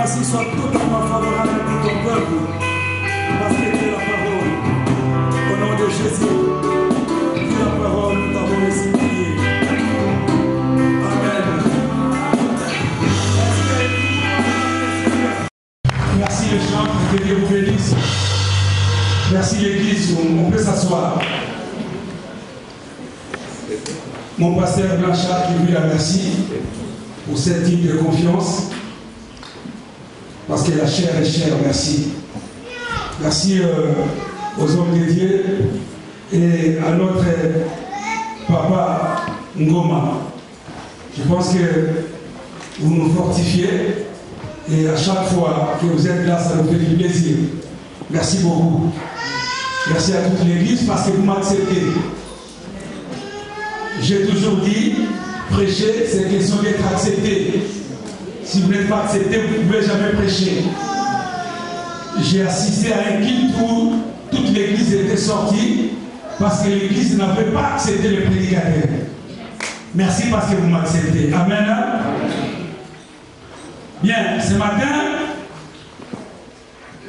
merci soit totalement favorable pour ton peuple. Parce que tu es la parole. Au nom de Jésus, tu es la parole, nous t'avons laissé prier. Amen. Merci les gens, que Dieu vous bénisse. Merci l'église, on peut s'asseoir. Mon pasteur Blanchard qui vous la remercie pour cette digne de confiance. Parce que la chair est chère, merci. Merci aux hommes de Dieu et à notre papa Ngoma. Je pense que vous nous fortifiez et à chaque fois que vous êtes là, ça nous fait du plaisir. Merci beaucoup. Merci à toute l'église parce que vous m'acceptez. J'ai toujours dit, prêcher, c'est question d'être accepté. Si vous n'êtes pas accepté, vous ne pouvez jamais prêcher. J'ai assisté à un culte où toute l'église était sortie parce que l'église n'avait pas accepté le prédicateur. Merci parce que vous m'acceptez. Amen. Bien, ce matin,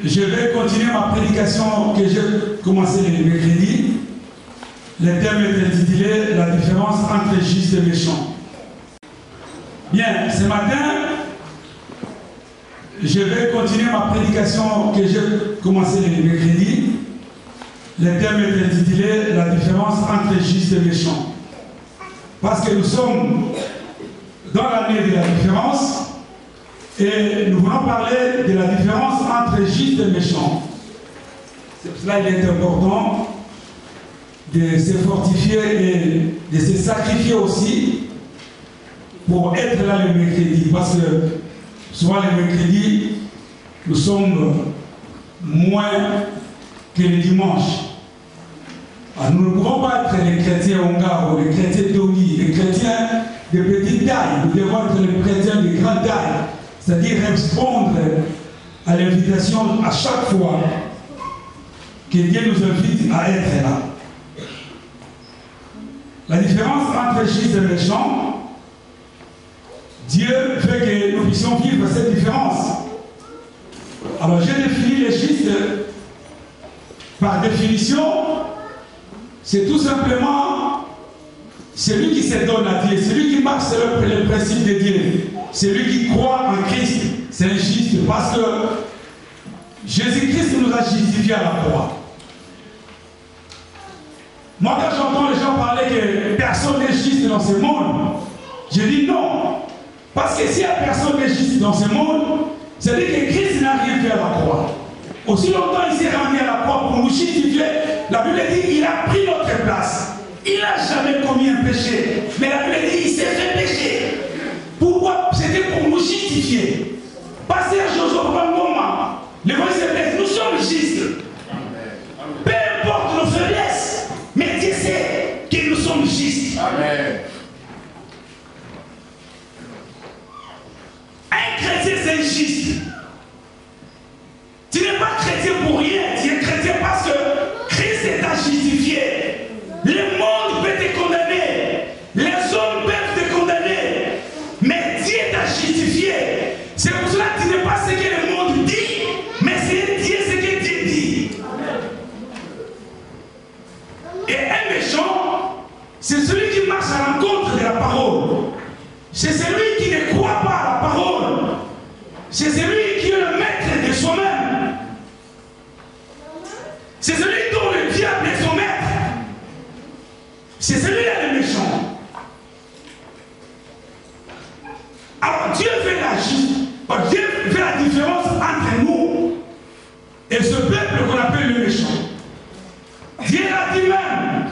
je vais continuer ma prédication que j'ai commencé le mercredi. Le thème est intitulé « La différence entre juste et méchant ». Bien, ce matin, je vais continuer ma prédication que j'ai commencé le mercredi. Le thème est intitulé « La différence entre juste et méchant ». Parce que nous sommes dans l'année de la différence et nous voulons parler de la différence entre juste et méchant. C'est pour cela qu'il est important de se fortifier et de se sacrifier aussi pour être là le mercredi. Parce que souvent le mercredi, nous sommes moins que le dimanche. Alors, nous ne pouvons pas être les chrétiens hongares, les chrétiens d'Ogi, les chrétiens de petite taille. Nous devons être les chrétiens de grande taille. C'est-à-dire répondre à l'invitation à chaque fois que Dieu nous invite à être là. La différence entre juste et méchant, Dieu veut que nous puissions vivre cette différence. Alors j'ai défini les justes par définition, c'est tout simplement celui qui se donne à Dieu, celui qui marche selon le principe de Dieu, celui qui croit en Christ, c'est un juste parce que Jésus-Christ nous a justifiés à la croix. Moi, quand j'entends les gens parler que personne n'est juste dans ce monde, je dis non. Parce que s'il n'y a personne n'est juste dans ce monde, c'est-à-dire que Christ n'a rien fait à la croix. Aussi longtemps il s'est rendu à la croix pour nous justifier, la Bible dit qu'il a pris notre place. Il n'a jamais commis un péché. Mais la Bible dit qu'il s'est fait pécher. Pourquoi? C'était pour nous justifier. Pasteur Jojo Bangoma, le vrai c'est nous sommes justes. Peu importe nos faiblesses. Mais Dieu sait que nous sommes justes. Amen. Un chrétien, c'est injuste. Tu n'es pas chrétien pour rien. Tu es chrétien parce que Christ t'a justifié. Le monde peut te condamner. Les hommes peuvent te condamner. Mais Dieu t'a justifié. C'est pour cela que tu n'es pas ce que le monde dit, mais c'est Dieu ce que Dieu dit. Et un méchant, c'est celui qui marche à l'encontre de la parole. C'est celui qui ne croit pas à la parole. C'est celui qui est le maître de soi-même. C'est celui dont le diable est son maître. C'est celui-là le méchant. Alors Dieu fait la justice. Dieu fait la différence entre nous et ce peuple qu'on appelle le méchant. Dieu l'a dit même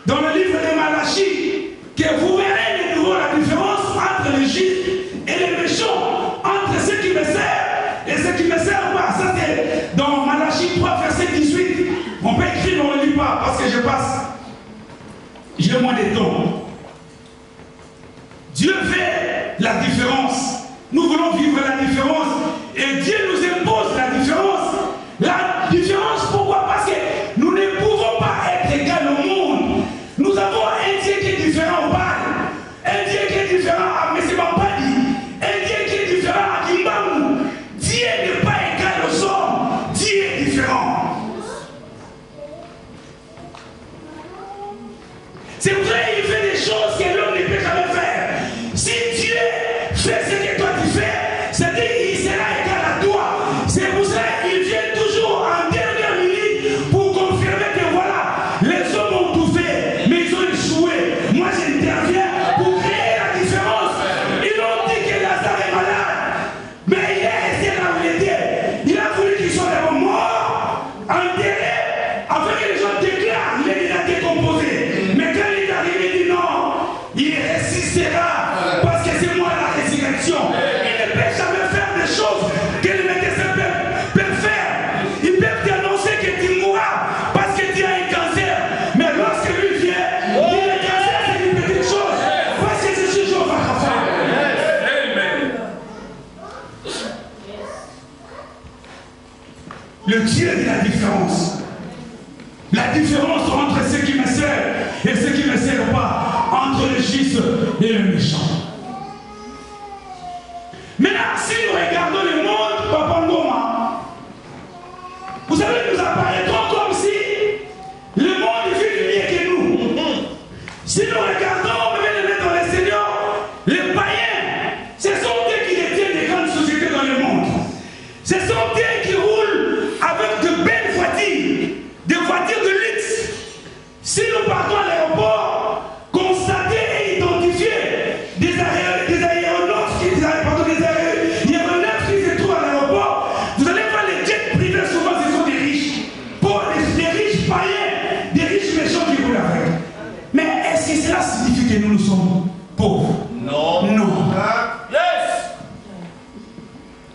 dans le livre de Malachie que vous verrez de nouveau la différence entre les justes et les méchants, entre ceux qui me servent et ceux qui ne me servent pas. Ça c'est dans Malachie 3 verset 18. On peut écrire, on ne le lit pas parce que je passe. J'ai moins de temps. Dieu fait la différence. Nous voulons vivre la différence et Dieu nous impose la différence. La différence, pourquoi? Parce que nous ne pouvons pas être égaux au monde. Nous avons un Dieu qui est différent au Baal, un Dieu qui est différent à M. Bambadi, un Dieu qui est différent à Kimbamu. Dieu le Dieu de la différence. La différence entre ceux qui me servent et ceux qui ne me servent pas, entre le juste et le méchant. Maintenant, si nous regardons le monde, Papa Ngoma, vous savez, nous apparaîtrons comme si le monde vit mieux que nous. Si nous regardons, dans le Seigneur, les païens, ce sont eux qui détiennent des grandes sociétés dans le monde. Ce sont eux qui roulent avec de belles voitures, des voitures de luxe. Si nous partons à l'aéroport, constater et identifier des aéronefs qui se trouvent à l'aéroport, vous allez voir les jets privés, souvent ce sont des riches. Pour des riches païens, des riches méchants qui roulent avec. Mais est-ce que cela signifie que nous sommes pauvres? Non. Non. Yes.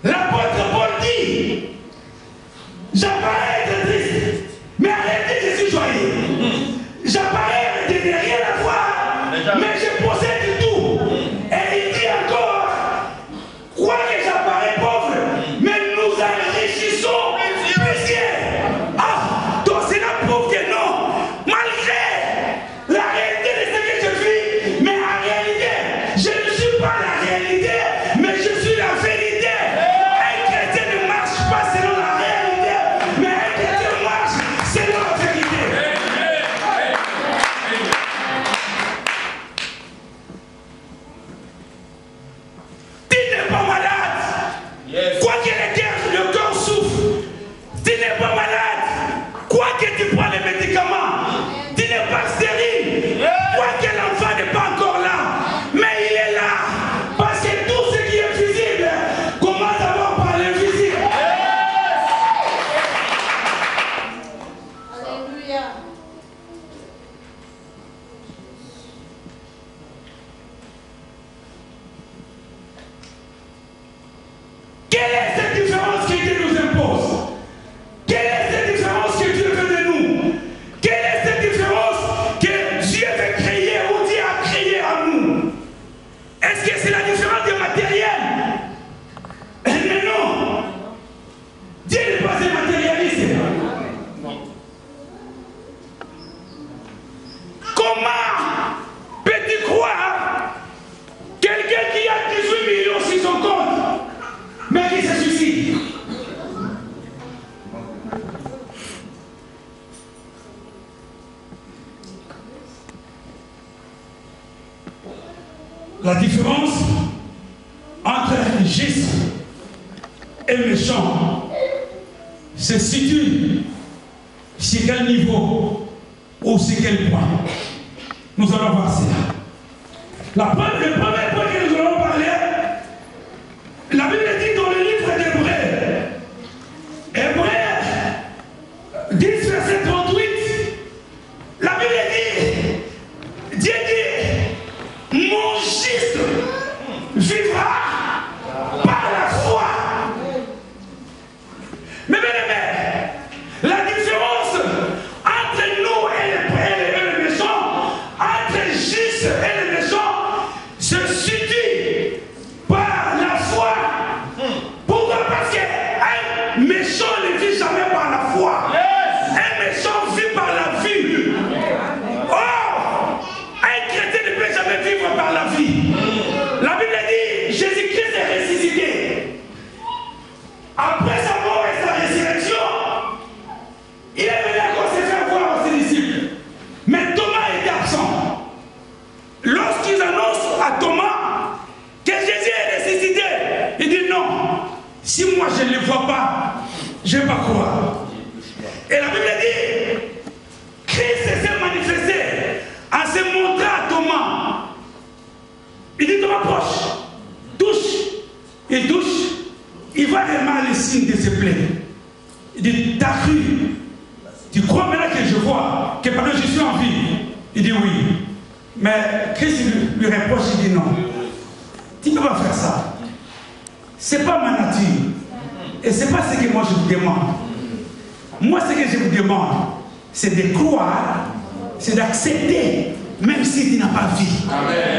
L'apôtre Paul dit, j'apparais être triste, mais arrêtez, je suis joyeux. J'apparais de rien à voir, mais je possède tout. Et il dit encore, quoi que j'apparais pauvre, mais nous enrichissons plusieurs. Ah, donc cela prouve que non, malgré la réalité de ce que je vis, mais en réalité, je ne suis pas la réalité, mais je suis la vérité. Un chrétien ne marche pas selon la réalité, mais un chrétien marche selon la vérité. Tu n'es pas malade. Yes. Quoi que le corps souffre, tu n'es pas malade. Quoi que tu prends les médicaments, tu n'es pas stérile. Quoi que l'enfant n'est pas encore là, mais il est là. Parce que tout ce qui est visible commence d'abord par l'invisible. Alléluia. Quelle est cette différence que Dieu nous impose? Quelle est cette différence que Dieu veut de nous? Quelle est cette différence que Dieu veut créer ou Dieu a créé en nous? Est-ce que c'est la différence du matériel? Mais non! Dieu n'est pas un matérialiste. Comment peux-tu croire quelqu'un qui a 18 millions sur son compte, mais qui se suicide? La différence entre juste et méchant se situe sur quel niveau ou sur quel point. Nous allons voir cela. Le premier point que nous allons parler, la Bible dit dans le livre d'Hébreux, Hébreux 10, verset 38, la Bible dit, Dieu dit, mon juste vivra par la foi. Mais bien aimé, la différence entre nous et le méchant, entre le juste et le méchant, se situe par la foi. Pourquoi? Parce qu'un méchant ne vit jamais par la foi. Un méchant vit par la vie. Or, un chrétien ne peut jamais vivre par la vie. La Bible dit, Jésus-Christ est ressuscité. Après sa mort et sa résurrection, il est venu encore se faire voir aux ses disciples. Mais Thomas était absent. Lorsqu'ils annoncent à Thomas que Jésus est ressuscité, il dit non, si moi je ne le vois pas, je ne vais pas croire. Et la Bible dit, Christ s'est manifesté en se montrant à Thomas. Il dit, Thomas, proche, touche. Il touche, il voit vraiment les signes de ses plaies. Il dit, t'as cru? Tu crois maintenant que je vois que pendant que je suis en vie? Il dit oui. Mais Christ lui reproche, il dit non. Tu ne peux pas faire ça. Ce n'est pas ma nature. Et ce n'est pas ce que moi je vous demande. Moi, ce que je vous demande, c'est de croire, c'est d'accepter, même si tu n'as pas vu.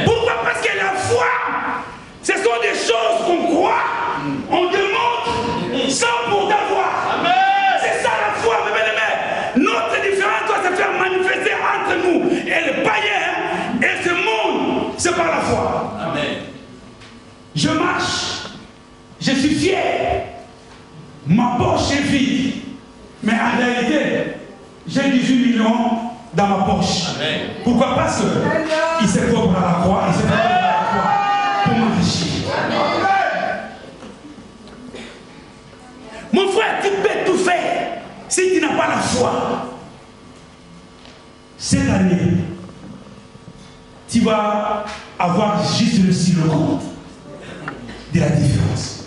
Pourquoi? Parce que la foi, ce sont des choses qu'on croit, on demande sans pourtant voir. Ce Je marche, je suis fier, ma poche est vide, mais en réalité, j'ai 18 millions dans ma poche. Amen. Pourquoi? Parce qu'il s'est propre à la croix, il s'est propre à la croix pour m'enrichir. Mon frère, tu peux tout faire si tu n'as pas la foi. Cette année, tu vas avoir juste le compte de la différence.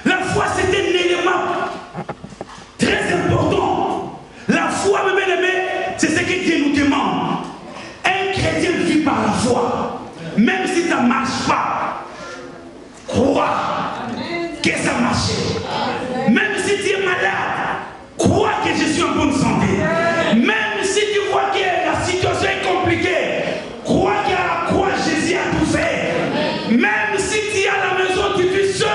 La foi, c'est un élément très important. La foi, mes bien-aimés, c'est ce que Dieu nous demande. Un chrétien vit par la foi. Même si ça ne marche pas, crois que ça marche. Même si tu es malade, crois que je suis en bonne santé. Même si tu vois que la situation est compliquée, crois qu'à la croix, Jésus a tout fait. Même si tu es à la maison, tu vis seul,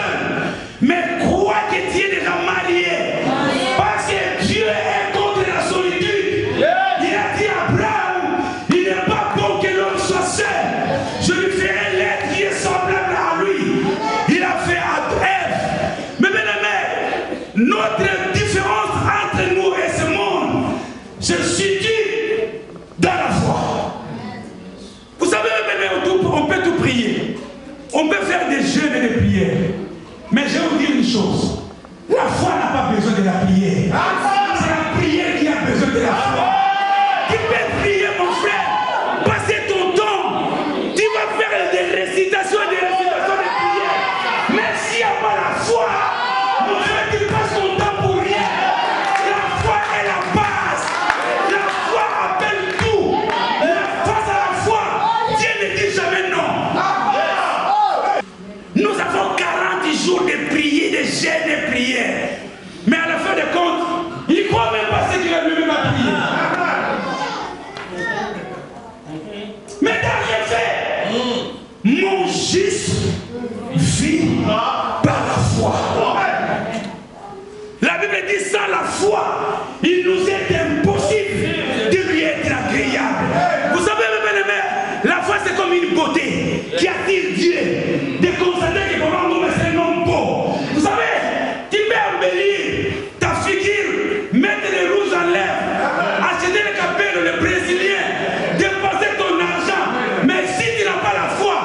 mais crois que tu es déjà marié. Parce que Dieu est contre la solitude. Il a dit à Abraham, il n'est pas bon que l'homme soit seul. Je lui ferai l'être qui est semblable à lui. Il a fait à Ève. Mais bien aimé, notre différence entre nous et ce monde se situe dans la foi. Vous savez, on peut tout prier. On peut faire des jeûnes et des prières. Mais je vais vous dire une chose. La foi n'a pas besoin de la prière. C'est la prière qui a besoin de la foi. Tu peux prier, mon frère. Passer ton temps. Tu vas faire des récitations de prière. Mais s'il n'y a pas la foi, mon frère, tu passes ton temps pour rien. La foi est la base. La foi appelle tout. Face à la foi, Dieu ne dit jamais non. Nous avons 40 jours de prier, de jeûne et de prière. Mais à la fin de compte, il ne croit même pas ce qu'il a lui-même à prier. Mais dans les faits, mon juste vit par la foi. La Bible dit sans la foi, il nous est impossible de lui être agréable. Vous savez, mes bien-aimés, la foi c'est comme une beauté qui attire Dieu. De constater que comment nous c'est un homme beau. Vous savez, tu peux embellir ta figure, mettre les rouges en lèvres, acheter le capello, le brésilien, dépenser ton argent. Mais si tu n'as pas la foi,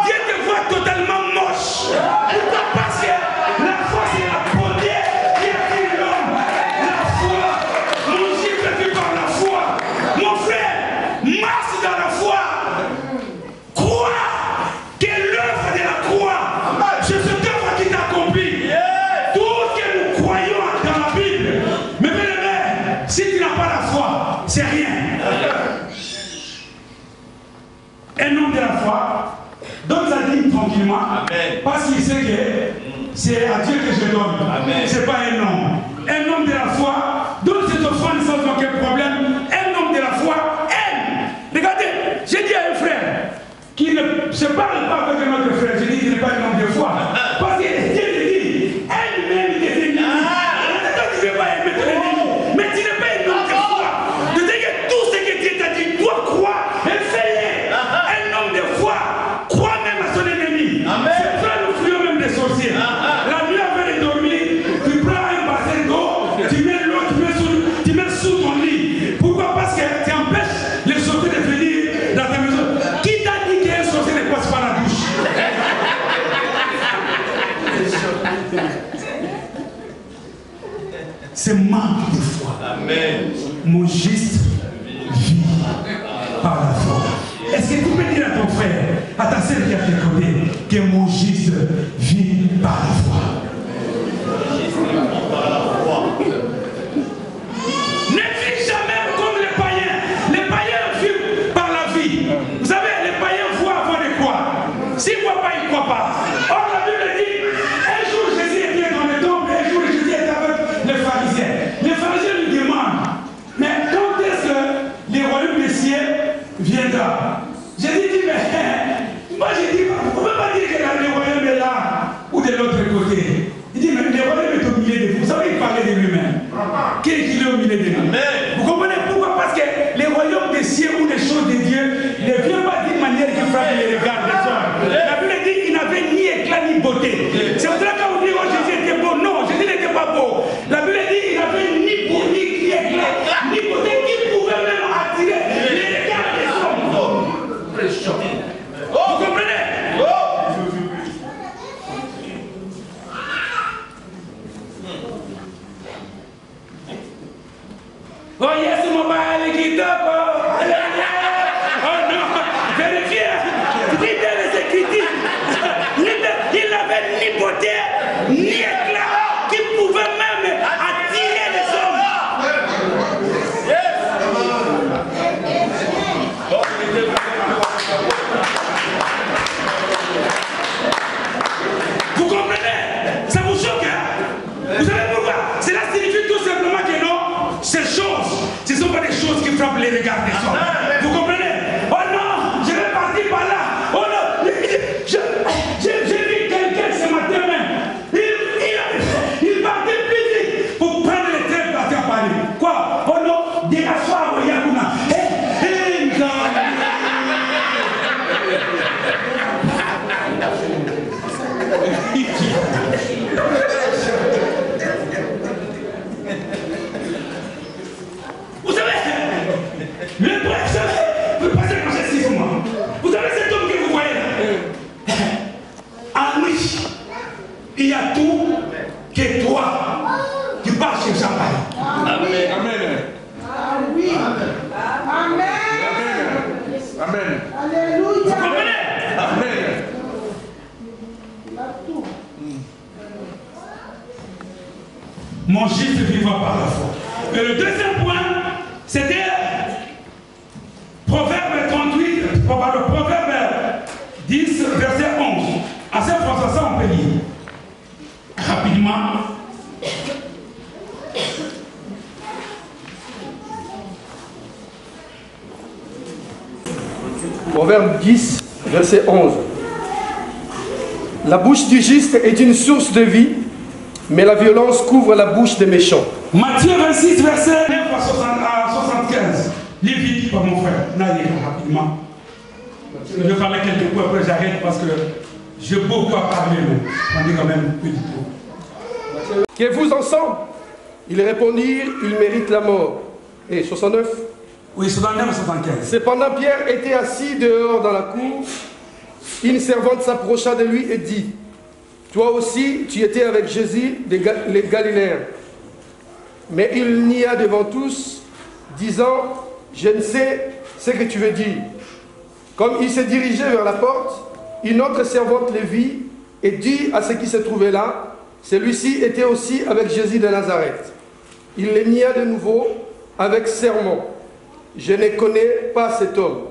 Dieu te voit totalement moche. Pourquoi? Parce que la foi c'est la beauté qui attire l'homme. La foi, mon Dieu vit par la foi. Mon frère, marche dans la foi. Crois que l'œuvre de la croix, c'est cette œuvre qui t'accomplit. Tout ce que nous croyons dans la Bible, mais bien aimé, si tu n'as pas la foi, c'est rien. Un homme de la foi donne sa dîme tranquillement. Amen. Parce qu'il sait que c'est à Dieu que je donne. C'est pas un homme. Un homme de la foi donne cette offrande sans aucun problème. Un homme de la foi aime. Regardez, j'ai dit à un frère qui ne se parle pas avec un autre frère, je dis qu'il n'est pas un homme de foi. Parce que Dieu te dit, aime même tes ennemis. Toi, tu ne veux pas aimer ton ennemi, mais tu n'es pas un homme de foi. De dire que tout ce que Dieu t'a dit, toi crois et fais-le. Un homme de foi croit même à son ennemi. C'est ça le fléau même des sorciers. La nuit avant de dormir, tu prends un bassin d'eau, tu mets l'eau, tu mets sous ton lit. Pourquoi? Parce que tu empêches les sorciers de venir dans ta maison. Qui t'a dit qu'un sorcier ne passe pas la douche? C'est manque de foi. Amen. Mon juste vit par la foi. Est-ce que tu peux dire à ton frère, à ta sœur qui est à tes côtés, que mon juste vit par la foi? Ne vis jamais comme les païens. Les païens vivent par la vie. Vous savez, les païens voient avant de croire. S'ils ne voient pas, ils ne croient pas. Or, la Bible dit, un jour Jésus était dans le temple, un jour Jésus était avec les pharisiens. Les pharisiens lui demandent, mais quand est-ce que les royaumes des cieux viendra? Jésus dit, mais moi je dis, on ne peut pas dire que le royaume est là ou de l'autre côté. Il dit, mais le royaume est au milieu de vous. Vous savez, il parlait de lui-même. Qui est au milieu de nous? Vous comprenez pourquoi? Parce que les royaumes des cieux ou les choses de Dieu ne viennent pas d'une manière qui frappe les regards des hommes. La Bible dit qu'il n'avait ni éclat ni beauté. C'est pour cela qu'on dit que Jésus était beau. Non, Jésus n'était pas beau. La Bible dit qu'il n'avait ni beau, ni éclat, ni beauté, qui pouvait même attirer les regards des hommes. Vous comprenez? Oh yes, mon mari qui tape. Oh non, vérifiez. Lisez les Écritures. Il n'avait ni beauté, ni éclat, qui pouvait même attirer les hommes. Vous comprenez? Ça vous choque, hein? Vous savez pourquoi? Cela signifie tout simplement que non, ces choses, ce ne sont pas des choses qui frappent les regards des hommes. Vous comprenez? Oh non, je vais partir par là. Oh non, j'ai vu quelqu'un ce matin même. Il partait plus vite pour prendre le train pour partir à Paris. Quoi? Oh non, des assoirs, Yakuna. Vous savez, le pasteur, quand j'ai 6 mois, vous savez cet homme que vous voyez là, en lui, il y a tout que toi, tu pars chez Jean-Paul. Amen. Amen. Ah oui. Amen. Amen. Alléluia. Vous comprenez? Amen. Il a tout. Mon juste vivra par la foi. Et le deuxième point, c'était Proverbe 38, Proverbe 10, verset 11. À cette François, ça on peut lire rapidement. Proverbe 10, verset 11. La bouche du juste est une source de vie, mais la violence couvre la bouche des méchants. Matthieu 26, verset 9 à 75. Lis vite, par mon frère. N'allez rapidement. Je vais parler quelques points, après j'arrête parce que j'ai beaucoup à parler. On est quand même peu du tout. Qu'est-vous ensemble? Ils répondirent, il mérite la mort. Et 69. Oui, 69 à 75. Cependant, Pierre était assis dehors dans la cour. Une servante s'approcha de lui et dit, toi aussi, tu étais avec Jésus, les Galiléens. Mais il nia devant tous, disant, je ne sais ce que tu veux dire. Comme il se dirigeait vers la porte, une autre servante le vit et dit à ce qui se trouvait là, celui-ci était aussi avec Jésus de Nazareth. Il le nia de nouveau avec serment. Je ne connais pas cet homme.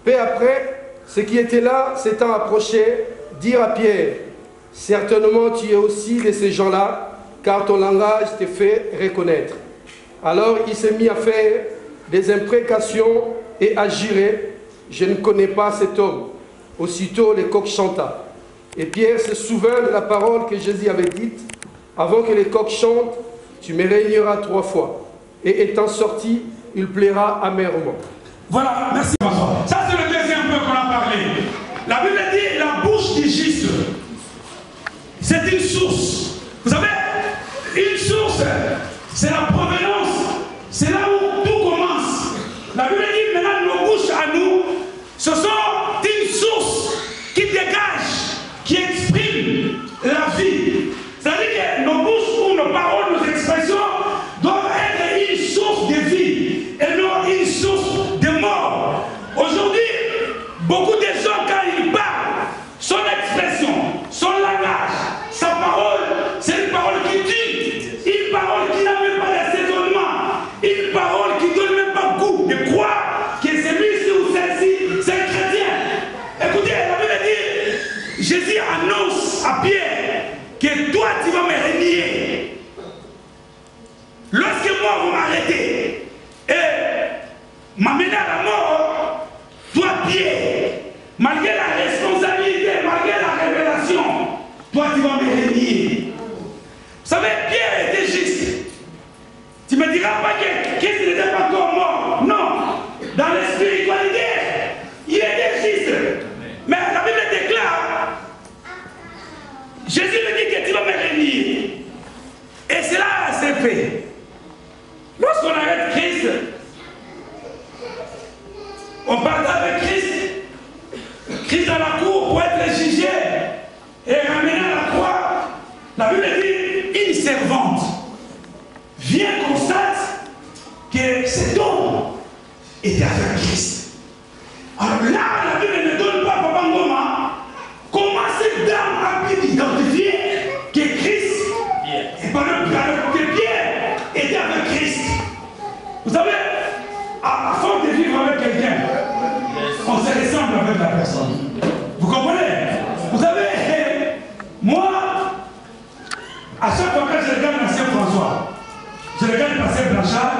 Peu après, ceux qui étaient là, s'étant approchés, dirent à Pierre, certainement tu es aussi de ces gens-là, car ton langage te fait reconnaître. Alors il s'est mis à faire des imprécations et à jurer, je ne connais pas cet homme. Aussitôt le coq chanta. Et Pierre se souvint de la parole que Jésus avait dite, avant que les coqs chantent, tu me régneras 3 fois. Et étant sorti, il plaira amèrement. Voilà, merci François. Ça c'est le deuxième point qu'on a parlé. La Bible dit la bouche du juste, c'est une source. Vous savez, une source, c'est la provenance. C'est là où tout commence. La Bible dit maintenant nos bouches à nous, ce sont une source qui dégage, qui exprime la vie. C'est-à-dire que nos bouches ou nos paroles, nos expressions doivent être une source de vie et non une source de mort. Aujourd'hui, beaucoup de gens, quand ils parlent, son expression, son langage, sa parole, c'est une parole qui tue, une parole qui n'a même pas d'assaisonnement, une parole qui ne donne même pas goût de croire que celui-ci ou celle-ci, c'est un chrétien. Écoutez, la Bible dit, Jésus annonce à Pierre que toi tu vas me renier. Lorsque moi vous m'arrêtez et m'amenez à la mort, toi Pierre, malgré la responsabilité, malgré la révélation, toi tu vas me renier. Vous savez, Pierre était juste. Tu ne me diras pas qu'il n'était pas encore mort. Non. Dans la spiritualité, il était juste. Mais la Bible déclare Jésus me dit que tu vas me bénir. Et cela s'est fait. Lorsqu'on arrête Christ, on part avec Christ. Christ dans la cour pour être jugé et ramené à la croix. La Bible dit, une servante vient constate que cet homme était avec Christ. Alors là, la Bible ne donne pas Papa Ngoma comment cette dame a pu identifier que Christ, et par que Pierre était avec Christ. Vous savez, à force de vivre avec quelqu'un, on se ressemble avec la personne. Vous comprenez? Vous savez, moi, à chaque fois que je regarde l'ancien François, je regarde le pasteur Blanchard,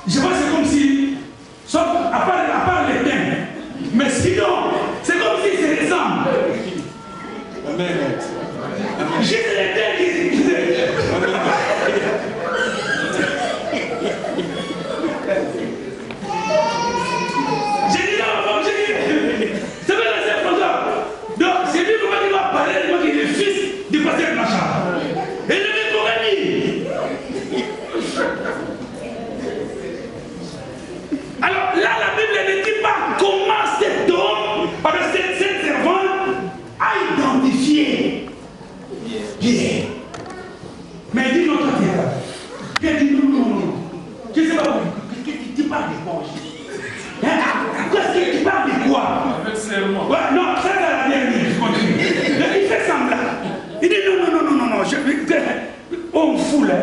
je vois c'est comme si, sauf à part les teintes, mais sinon, c'est comme si c'est ressemble. Amen. Juste les teintes qui... J'ai dit dans ma femme, j'ai dit, c'est vrai l'ancien François. Donc, c'est lui qui va parler, moi qui est le fils du pasteur Blanchard. Et le mec pourrait dire. Alors là, la Bible ne dit pas comment cet homme, avec cette servante, a identifié Pierre. Mais dis non, toi, Pierre dit non. Je ne sais pas, tu parles de quoi aujourd'hui? Qu'est-ce que tu parles de quoi? Avec serment. Ouais, non, ça c'est la dernière, je continue. Il fait semblant. Il dit non, je vais. On me fout là.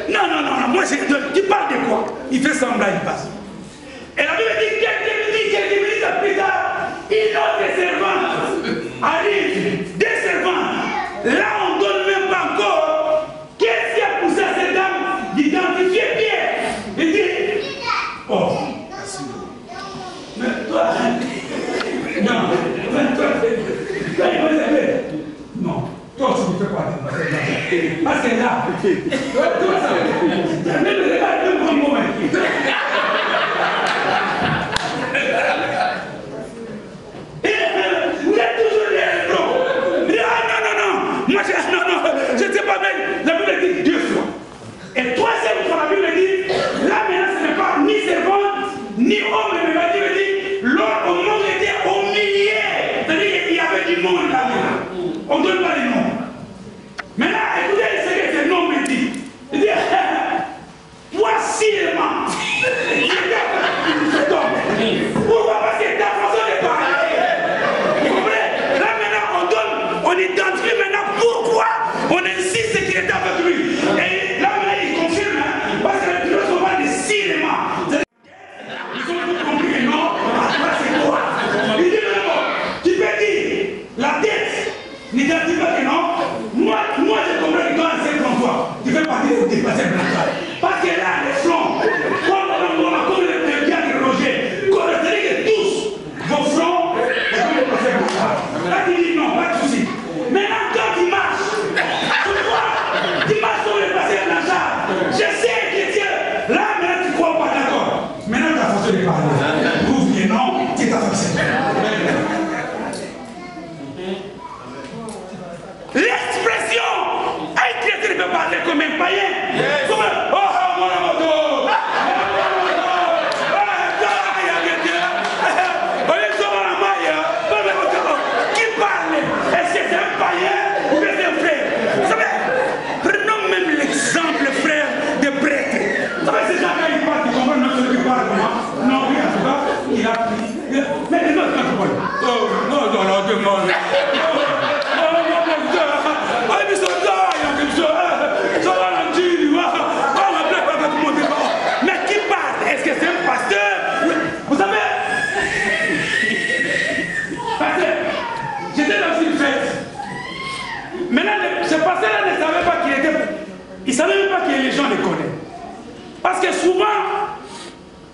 Non, moi tu parles de quoi? Il fait semblant, il passe. Et la Bible dit quelques minutes plus tard, une autre servante arrive, des servantes. Là, on ne donne même pas encore. Qu'est-ce qui a poussé à cette dame d'identifier Pierre? Il dit, oh, mais toi, non, non, toi aussi tu fais quoi? Parce que là, toi ça, même le regard est un bon moment. Vous êtes toujours les blancs. Non, moi je ne sais pas même, la Bible dit 2 fois. Et troisième fois, la Bible dit, là maintenant ce n'est pas ni servante, ni homme, mais la Bible dit, l'homme au monde était au millier. C'est-à-dire qu'il y avait du monde là-dedans. On ne donne pas les noms. Maintenant, écoutez ce que ce nom me dit. Il dit, toi seulement. Cet homme. Pourquoi? Parce que ta façon de parler. Vous comprenez? Là maintenant, on identifie maintenant pourquoi on insiste qu'il était avec lui. Et là maintenant, il confirme, hein, parce que les pilotes sont pas des cinémas. Ils ont tout compris que non, après c'est quoi? Il dit non, tu peux dire, la tête n'identifie pas que non. Moi je comprends que toi, c'est François, tu fais partie des passés blancs. Parce que là, les fronts, comme le bien de Roger, c'est-à-dire que tous vos fronts, c'est comme les passés blancs. Là, tu dis non, pas de souci. Maintenant, quand tu marches, tu marches sur le passé blanc. Je sais que Dieu, là, maintenant, tu ne crois pas d'accord. Maintenant, ta façon de parler, prouve que non, tu es affecté. L'expression, un chrétien ne peut parler comme un païen. Comme un, oh, mon amour, qui parle? Est-ce que c'est un païen ou bien c'est un frère? Vous savez, prenons même l'exemple, frère, de prêtre. Vous savez, c'est ça quand il parle, tu comprends notre qui parle comment? Non, oui, en tout cas, il a pris. Mais non, tu comprends. Non, demande. Mais qui parle? Est-ce que c'est un pasteur? Vous savez, pasteur, j'étais dans une fête. Maintenant, ce pasteur-là ne savait pas qu'il était. Il ne savait même pas que les gens le connaissent. Parce que souvent,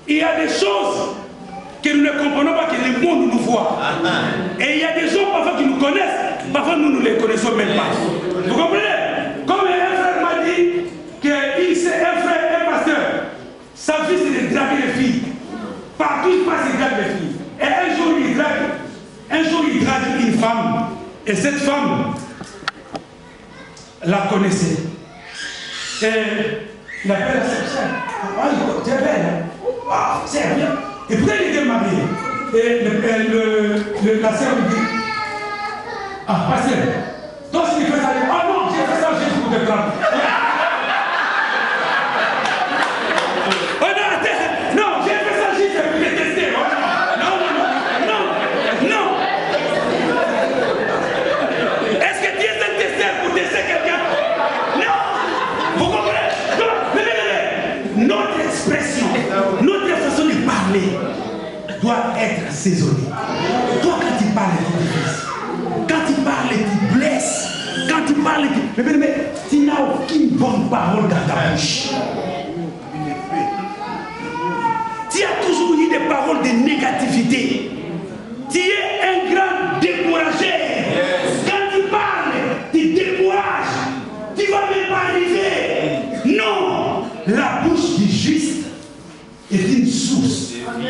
il y a des choses que nous ne comprenons pas, que le monde nous voit. Et il y a des gens parfois qui nous connaissent, parfois nous ne les connaissons même pas. Vous comprenez? Comme un frère m'a dit qu'il sait, un frère, un pasteur, sa vie c'est de draguer les filles. Partout il passe, il drague les filles. Et un jour il drague une femme. Et cette femme la connaissait. Et il appelle à sa sœur. Ah, tu es belle. Ah, c'est bien. Et pourquoi il était marié? Et la sœur lui dit, ah, pasteur, toi si tu fais ça, ah non, j'ai fait ça juste pour te prendre. Oh non, attends, non, j'ai fait ça juste pour te tester. Non. Est-ce que tu es un testeur pour tester quelqu'un? Non. Vous comprenez? Non, notre expression, notre façon de parler doit être assaisonnée. Toi, quand tu parles, tu te blesses. Quand tu parles, tu blesses. Quand tu parles, mais tu n'as aucune bonne parole dans ta bouche. Tu as toujours eu des paroles de négativité. Tu es un grand découragé. Quand tu parles, tu décourages. Tu ne vas même pas arriver. Non, la bouche du juste est une source de vie.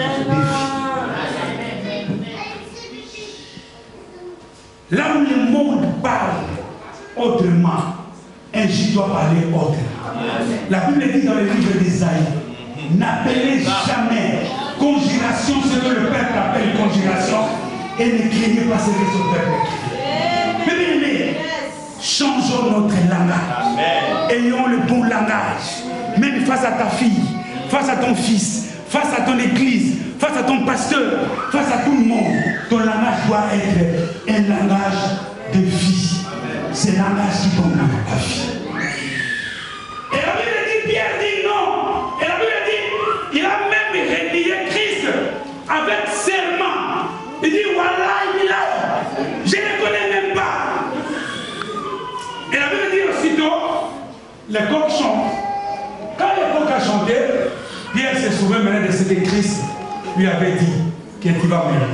Là où le monde parle autrement, un juif doit parler autrement. La Bible dit dans le livre d'Ésaïe, n'appelez jamais conjuration ce que le peuple appelle conjuration et ne craignez pas ce que son peuple crie. Mais changeons notre langage. Ayons le bon langage. Même face à ta fille, face à ton fils, face à ton église, face à ton pasteur, face à tout le monde, ton langage doit être un langage de vie. C'est un langage qui donne la vie. Et la Bible dit, Pierre dit non. Et la Bible dit, il a même renié Christ avec serment. Il dit, voilà, il est là. Je ne le connais même pas. Et la Bible dit aussitôt, les coqs chantent. Quand les coqs a chanté, Pierre se souvient maintenant de ce que Christ lui avait dit, qu'il va mourir.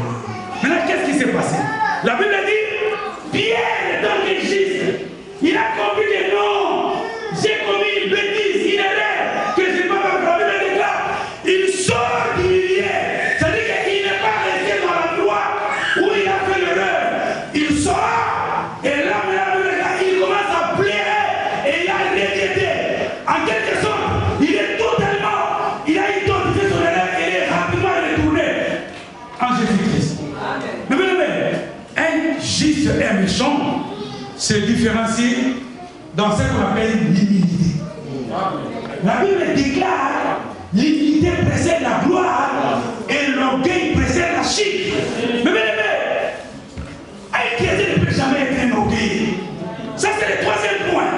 Maintenant, qu'est-ce qui s'est passé? La Bible dit, Pierre, dans le juste, il a compris que non, j'ai commis une bêtise, une erreur, que je ne peux pas me promener de là. Il sort du milieu. C'est-à-dire qu'il n'est pas resté dans l'endroit où il a fait l'erreur. Il sort, et là, il commence à pleurer, et il a regretté. En quelque sorte, il est totalement, il a identifié son erreur, et il est rapidement retourné en Jésus-Christ. Mais un juste et un méchant se différencie dans ce qu'on appelle l'humilité. La Bible déclare l'humilité précède la gloire et l'orgueil précède la chute. Mais un chrétien ne peut jamais être un orgueil. Ça, c'est le troisième point.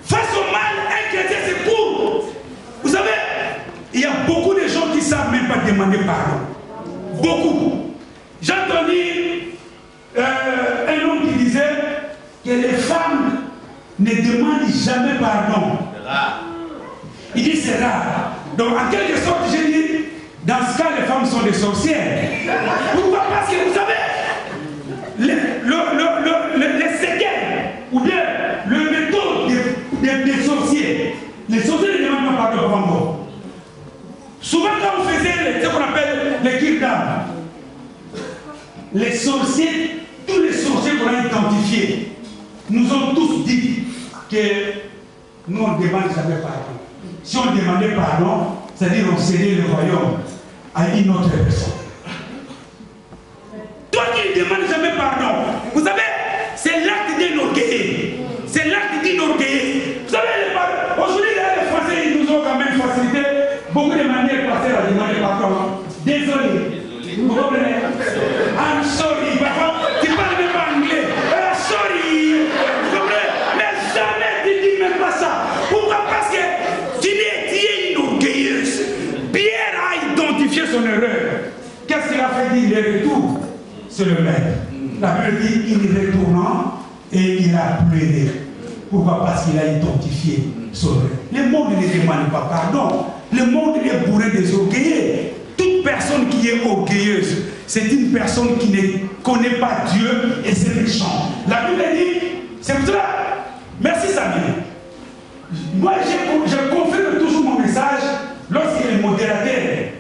Face au mal, un chrétien c'est court. Vous savez, il y a beaucoup de gens qui ne savent même pas demander pardon. Beaucoup. J'ai entendu un homme qui disait que les femmes ne demandent jamais pardon. Il dit c'est rare. Donc en quelque sorte, j'ai dit, dans ce cas, les femmes sont des sorcières. Pourquoi? Parce que vous savez, les séquelles ou bien le méthode des sorciers, les sorciers ne demandent pas pardon avant mort. Souvent quand on faisait ce qu'on appelle les kirs d'âme, les sorciers, tous les sorciers qu'on a identifiés, nous ont tous dit que nous on ne demande jamais pardon. Si on demandait pardon, c'est-à-dire on cédait le royaume à une autre personne. Toi qui ne demandes jamais pardon, vous savez, c'est l'acte d'un orgueil. C'est l'acte d'un orgueil. Vous savez, aujourd'hui les Français, ils nous ont quand même facilité beaucoup de manières passer à demander pardon. Désolé. Vous comprenez? I'm sorry. Parfois, tu parles même pas anglais. Sorry. Vous comprenez? Mais jamais tu dis même pas ça. Pourquoi? Parce que tu es une orgueilleuse. Pierre a identifié son erreur. Qu'est-ce qu'il a fait dire? Il retourne. C'est le maître. La Bible dit il retournant et il a pleuré. Pourquoi? Parce qu'il a identifié son erreur. Le monde ne demande pas pardon. Le monde est bourré des orgueilleux. Toute personne qui est orgueilleuse, c'est une personne qui ne connaît pas Dieu et c'est méchant. La Bible dit, c'est pour cela, merci Samir. Moi, je confirme toujours mon message lorsque les modérateurs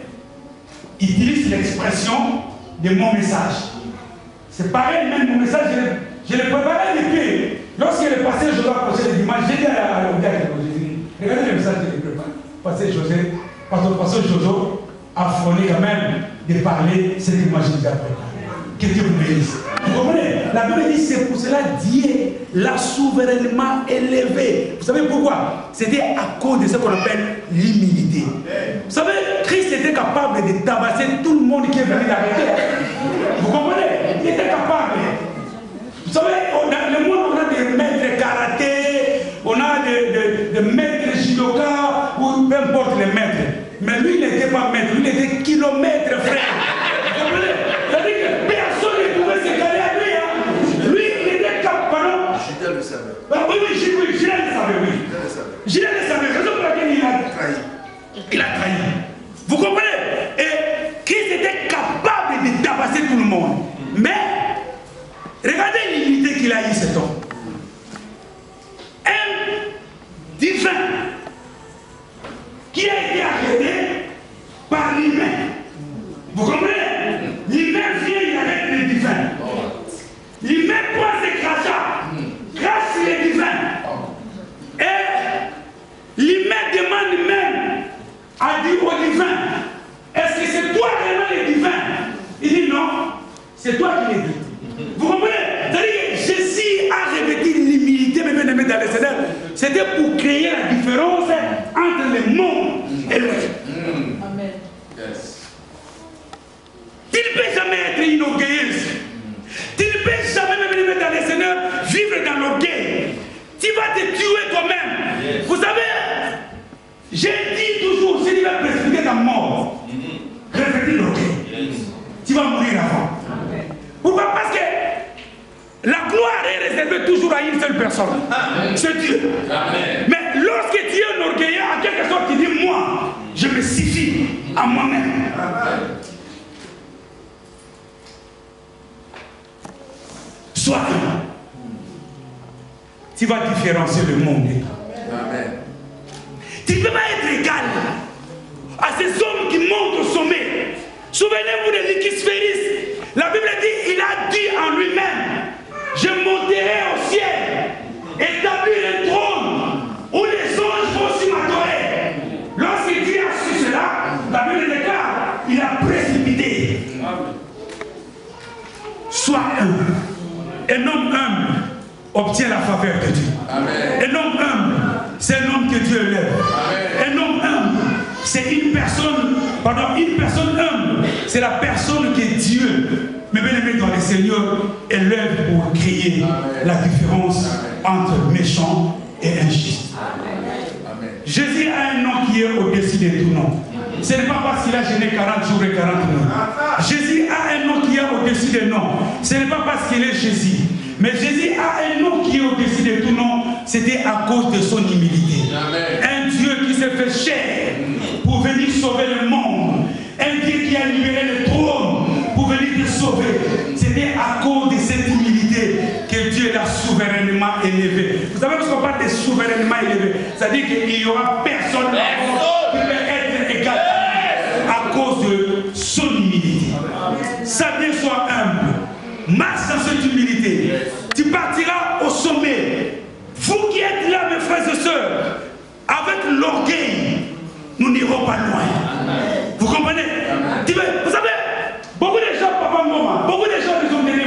utilisent l'expression de mon message. C'est pareil, même mon message, je Je le préparais depuis. Lorsque le pasteur José approchait le dimanche, j'ai dit à l'hôpital, regardez le message que je prépare. Pasteur Jojo a frôlé quand même de parler ce que moi j'ai déjà préparé. Que Dieu vous bénisse. Vous comprenez? La Bible dit c'est pour cela Dieu l'a souverainement élevé. Vous savez pourquoi? C'était à cause de ce qu'on appelle l'humilité. Vous savez, Christ était capable de tabasser tout le monde qui est venu dans la terre. Vous comprenez? Il était capable. Vous savez, dans le monde, on a des maîtres karaté, on a des maîtres judoka, ou peu importe les maîtres. Mais lui, il n'était pas maître, lui, il était kilomètre, frère. Vous comprenez? C'est-à-dire que personne ne pouvait se caler à lui. Hein. Lui, il était capable. Judas le savait. Oui, Judas le savait, oui. Judas le savait. C'est pour laquelle il a trahi. Il a trahi. Vous comprenez? Et Christ était capable de tabasser tout le monde. Mais, regardez l'unité qu'il a eu, cet homme. Un divin qui a été arrêté par l'humain. Vous comprenez? L'humain vient, il arrête le divin. L'humain prend ses crachats, crache les divins. Et l'humain demande même à dire au divin, est-ce que c'est toi vraiment le divin? Il dit non, c'est toi qui l'as dit. Vous comprenez? C'est-à-dire que Jésus a revêtu l'humilité, mais bien aimé dans le Seigneur. C'était pour créer la différence entre le monde et le monde. Amen. Tu ne peux jamais être une orgueilleuse. Tu ne peux jamais, même aimé dans le Seigneur, vivre dans l'orgueil. Tu vas te tuer toi-même. Vous savez, j'ai dit toujours, si tu vas précipiter ta mort, revêtir l'orgueil. Tu vas mourir avant. Pourquoi? Parce que la gloire est réservée toujours à une seule personne. C'est Dieu. Amen. Mais lorsque tu es un orgueilleux, en quelque sorte, tu dis, moi, je me suffis à moi-même. Sois un. Tu vas différencier le monde. Amen. Tu ne peux pas être égal à ces hommes qui montent au sommet. Souvenez-vous de Lycus-Féris. La Bible dit, il a dit en lui-même, je monterai au ciel, établir un trône où les anges vont s'y m'adorer. Lorsqu'il dit a su cela, la Bible déclare, il a précipité. Sois humble. Un homme humble obtient la faveur de Dieu. Amen. Un homme humble, c'est un homme que Dieu élève. Un homme humble, c'est une personne humble, c'est la personne que Dieu, mais bien aimé dans le Seigneur, élève pour créer la différence entre méchant et injuste. Jésus a un nom qui est au-dessus de tout nom. Ce n'est pas parce qu'il a gêné 40 jours et 40 nuits. Jésus a un nom qui est au-dessus des noms. Ce n'est pas parce qu'il est Jésus. Mais Jésus a un nom qui est au-dessus de tout nom. C'était à cause de son humilité. Un Dieu qui s'est fait chair pour venir sauver le monde. Un Dieu qui a libéré le trône pour venir te sauver. C'était à cause de cette humilité que Dieu l'a souverainement élevé. Vous savez, parce qu'on parle de souverainement élevé, ça dit qu'il n'y aura personne qui peut être égal à cause de son humilité. Ça bien soit humble. Marche dans cette humilité. Tu partiras au sommet. Vous qui êtes là, mes frères et sœurs, avec l'orgueil, nous n'irons pas loin. Vous comprenez? Vous savez, beaucoup de gens, papa, maman, beaucoup de gens qui sont venus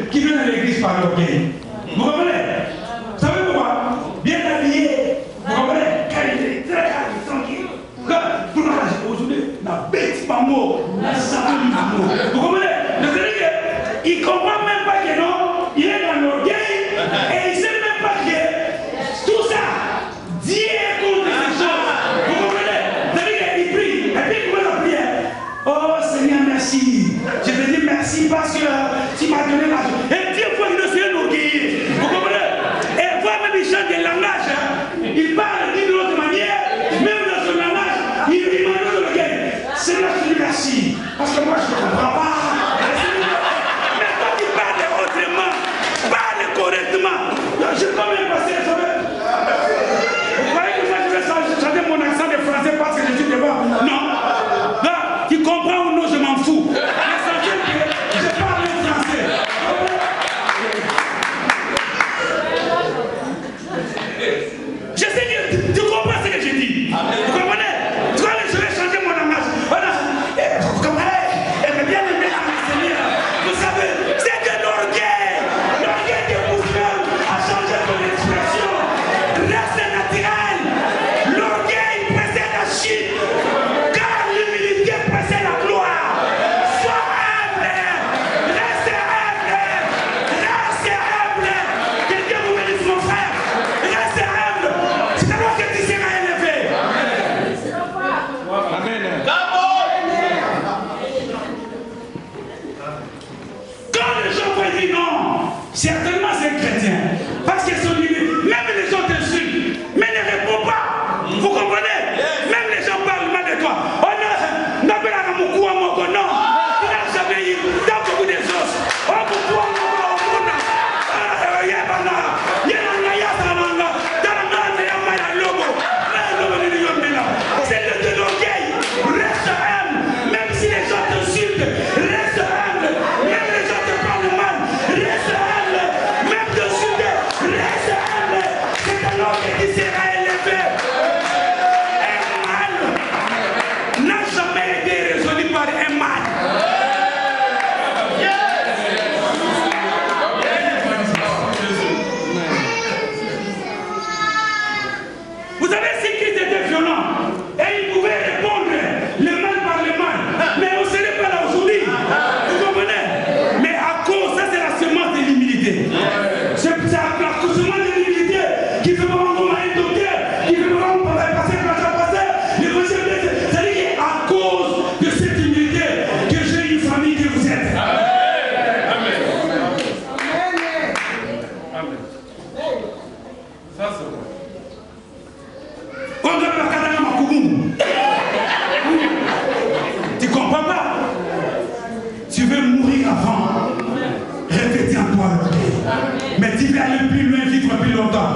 qui viennent à l'église par l'orgueil. Vous comprenez? Vous savez pourquoi? Bien habillé. Vous comprenez? Qualité, très tranquille. Tout le monde aujourd'hui, la bête pas mot, la savane pas mot. Vous comprenez? Il ne comprend même pas que non, il est dans l'orgueil et il ne sait même pas que tout ça, Dieu est contre ces choses. Vous comprenez? C'est-à-dire qu'il prie, et puis il commence à prier. Oh Seigneur, merci. Je te dis merci parce que tu m'as donné l'argent. Et Dieu faut qu'il soit un orgueilleux. Vous comprenez? Et voir même il chante des langages. Il parle d'une autre manière, même dans son langage, il m'a donné l'orgueil. Seigneur, je te dis merci. Parce que moi je ne comprends pas. Je peux même passer, vous savez. Vous croyez que moi je vais changer mon accent de français parce que je suis devant? Non. Là, tu comprends ou non, je m'en fous. L'essentiel que je parle français. chrétien. Parce qu'ils sont libres. Même les gens t'insultent, mais ne réponds pas. Vous comprenez? Même les gens parlent mal de toi. Oh non, non, il n'a jamais eu dans beaucoup des os. Oh, pourquoi c'est de l'orgueil. Reste humble, même si les gens t'insultent. Reste humble, même les gens te parlent mal. Reste humble, même t'insulter. Reste humble. C'est un orgueil qui sera élevé. Un mal n'a jamais été résolu par un mal. Vous savez, si Christ était violent, et il pouvait répondre le mal par le mal, mais on ne serait pas là aujourd'hui. Vous comprenez? Mais à cause, ça c'est la semence de l'humilité. C'est la semence de l'humilité qui fait vraiment comme un docteur, qui fait vraiment passer par la passer. C'est-à-dire qu'à cause de cette humilité que j'ai une famille que vous êtes. Amen. Amen. Ça c'est bon. Tu comprends pas? Tu veux mourir avant. Répétez en toi le paix. Mais tu veux aller plus loin, vivre plus longtemps.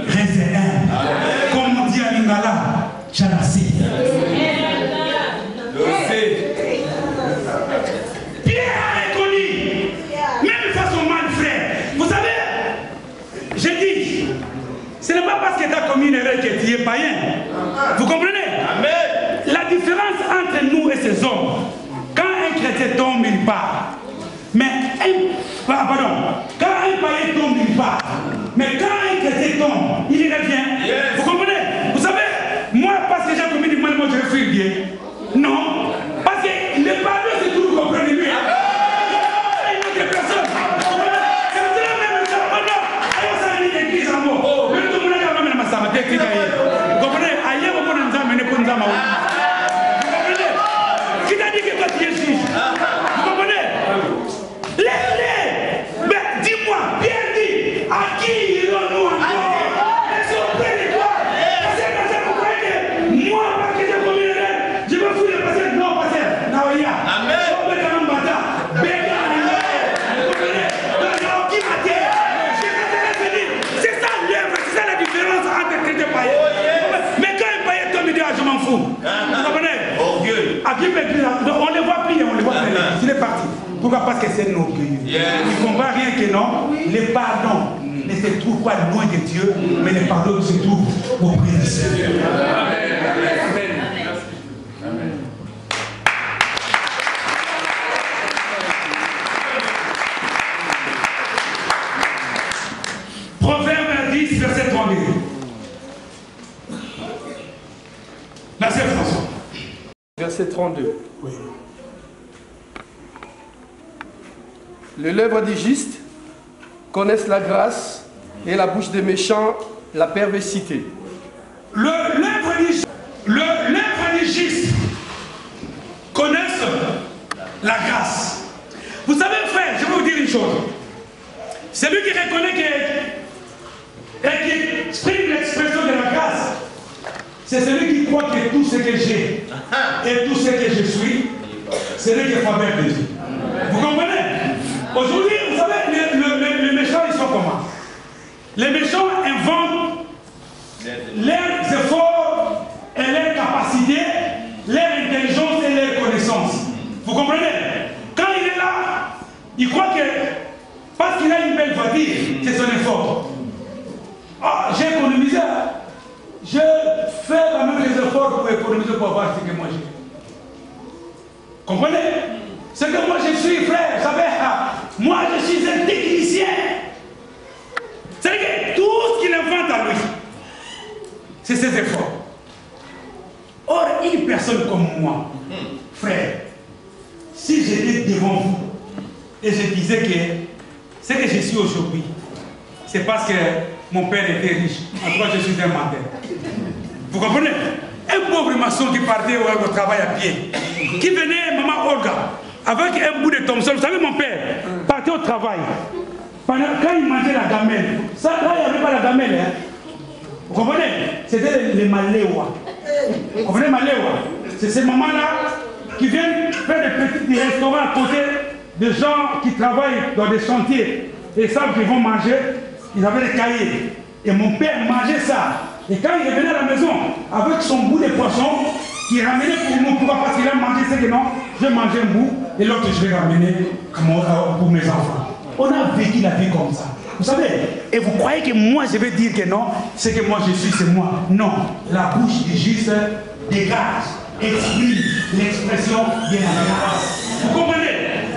Reste un. Comme on dit à Lingala, Chalasi. Pierre a reconnu, même face au mal frère. Vous savez, j'ai dit, ce n'est pas parce que tu as commis une erreur que tu es païen. Vous comprenez? Amen. La différence entre nous et ces hommes, quand un chrétien tombe, il part. Mais quand un païen tombe, il part. Mais quand un chrétien tombe, il revient. Vous comprenez? Vous savez, moi, parce que j'ai commis du mal, moi je vais fuir bien. Non. Parce que le pardon, c'est tout, vous comprenez mieux. Une autre personne. C'est la même chose. Oh non, alors ça a mis l'église en mot. Mais tout le monde a quand même ça m'a décrit. Vous comprenez? Ailleurs, on peut nous amener pour nous amener. Vous comprenez? Qui t'a dit que toi tu es juge? Vous comprenez? Laisse-les. Mais dis-moi, Pierre dit, à qui irons-nous encore? Est-ce auprès de toi? Parce que vous croyez que moi, parce que j'ai commis l'erreur, je vais fouiller le passé. Non, passé. Naoya. Amen. Vous comprenez? C'est ça l'œuvre, c'est ça la différence entre chrétien et païen. Mais quand un païen tombe, il dit, ah, je m'en fous. Vous comprenez? Orgueil. On ne les voit plus, on les voit plus. Il est parti. Pourquoi? Parce que c'est un orgueilleux. Il ne comprend rien que non. Les pardons ne se trouvent pas loin de Dieu, mais les pardons se trouvent auprès du Seigneur. Amen. Proverbe 10, verset 32. Merci François. Verset 32. Oui. Les lèvres du juste connaissent la grâce et la bouche des méchants la perversité. L'œuvre du juste connaissent la grâce. Vous savez, frère, je vais vous dire une chose. Celui qui reconnaît et qui exprime l'expression de la grâce, c'est celui qui croit que tout ce que j'ai et tout ce que je suis, c'est lui qui faveur de Dieu. Vous comprenez? Aujourd'hui, vous savez, les méchants, ils sont comment? Les méchants inventent leurs efforts et leurs capacités, leur intelligence et leur connaissance. Vous comprenez? Quand il est là, il croit que parce qu'il a une belle voiture, c'est son effort. Ah, j'ai économisé. Je fais quand même les efforts pour économiser pour avoir ce que moi j'ai. Comprenez? Ce que moi je suis, frère, vous savez, moi je suis un technicien. C'est-à-dire que tout ce qu'il invente à lui, c'est ses efforts. Or, une personne comme moi, frère, si j'étais devant vous et je disais que ce que je suis aujourd'hui, c'est parce que mon père était riche. En tout cas, je suis un menteur. Vous comprenez? Un pauvre maçon qui partait au travail à pied, qui venait, maman Olga, avec un bout de Thomson. Vous savez, mon père partait au travail. Quand ils mangeaient la gamelle, ça, là, il n'y avait pas la gamelle. Hein. Vous comprenez? C'était les maléois. Vous comprenez les maléois? C'est ces mamans-là qui viennent faire des petits restaurants à côté des gens qui travaillent dans des chantiers. Et ils savent qu'ils vont manger. Ils avaient des cahiers. Et mon père mangeait ça. Et quand il revenait à la maison, avec son bout de poisson, il ramenait pour nous. Pourquoi? Parce qu'il a mangé ce que non, je vais manger un bout et l'autre je vais ramener pour mes enfants. On a vécu la vie comme ça. Vous savez, et vous croyez que moi je vais dire que non, ce que moi je suis, c'est moi. Non, la bouche du juste dégage, exprime l'expression de la grâce. Vous comprenez?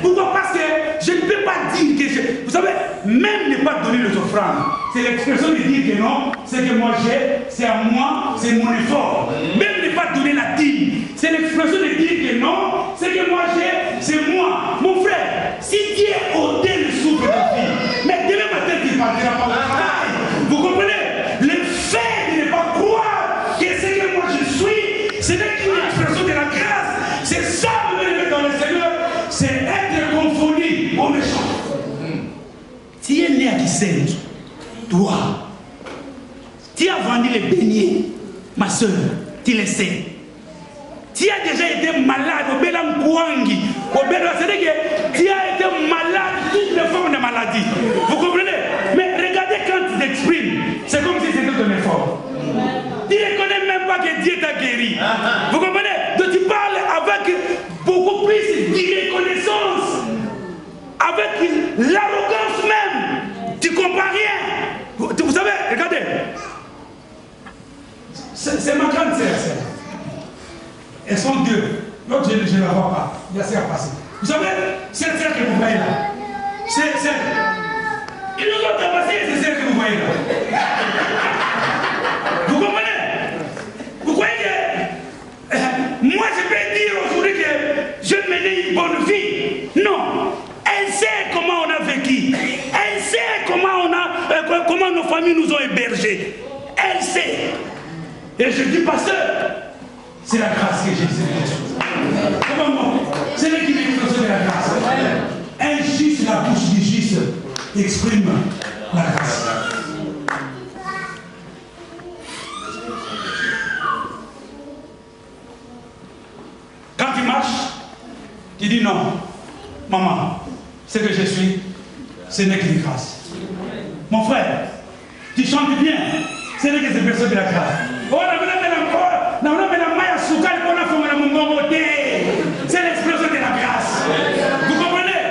Pourquoi? Parce que je ne peux pas dire que je... Vous savez, même ne pas donner les offrandes, c'est l'expression de dire que non, ce que moi j'ai, c'est à moi, c'est mon effort. Même ne pas donner la dîme, c'est l'expression de dire que non, ce que moi j'ai, c'est moi. Mon frère, si Dieu ôtait le souffle de ta vie, mais demain matin tu ne partiras pas au travail. Vous comprenez? Le fait de ne pas croire que ce que moi je suis, ce n'est qu'une expression de la grâce. C'est ça que je veux dans le Seigneur, c'est être confondu aux méchants. Tu es né à Kisenji, toi, tu as vendu les beignets, ma soeur, tu le sais. Tu as déjà été malade au Bélam Kouangi, au Bélam, c'est-à-dire que tu as été malade, toutes les formes de maladie. Vous comprenez? Mais regardez quand tu t'exprimes, c'est comme si c'était ton effort. Tu ne connais même pas que Dieu t'a guéri. Vous comprenez? Donc tu parles avec beaucoup plus de reconnaissance, avec l'arrogance même. Tu ne comprends rien. Vous savez, regardez. C'est ma grande sœur. Elles sont deux. L'autre, je ne la vois pas. Il y a ça à passer. Vous savez, cette sœur que vous voyez là, c'est celle. Ils nous ont tabassé, c'est celle que vous voyez là. Vous comprenez? Vous croyez que moi je peux dire aujourd'hui que je menais une bonne vie? Non. Elle sait comment on a vécu. Elle sait comment nos familles nous ont hébergés. Elle sait. Et je dis, pasteur, c'est la grâce que j'ai, c'est quelque chose. Comment? C'est lui qui m'exprime de la grâce. Injuste, la bouche du juste exprime la grâce. Quand tu marches, tu dis non, maman, ce que je suis, ce n'est qu'une grâce. Mon frère, tu chantes bien, ce n'est que cette personne de la grâce. Oh, c'est l'explosion de la grâce. Vous comprenez?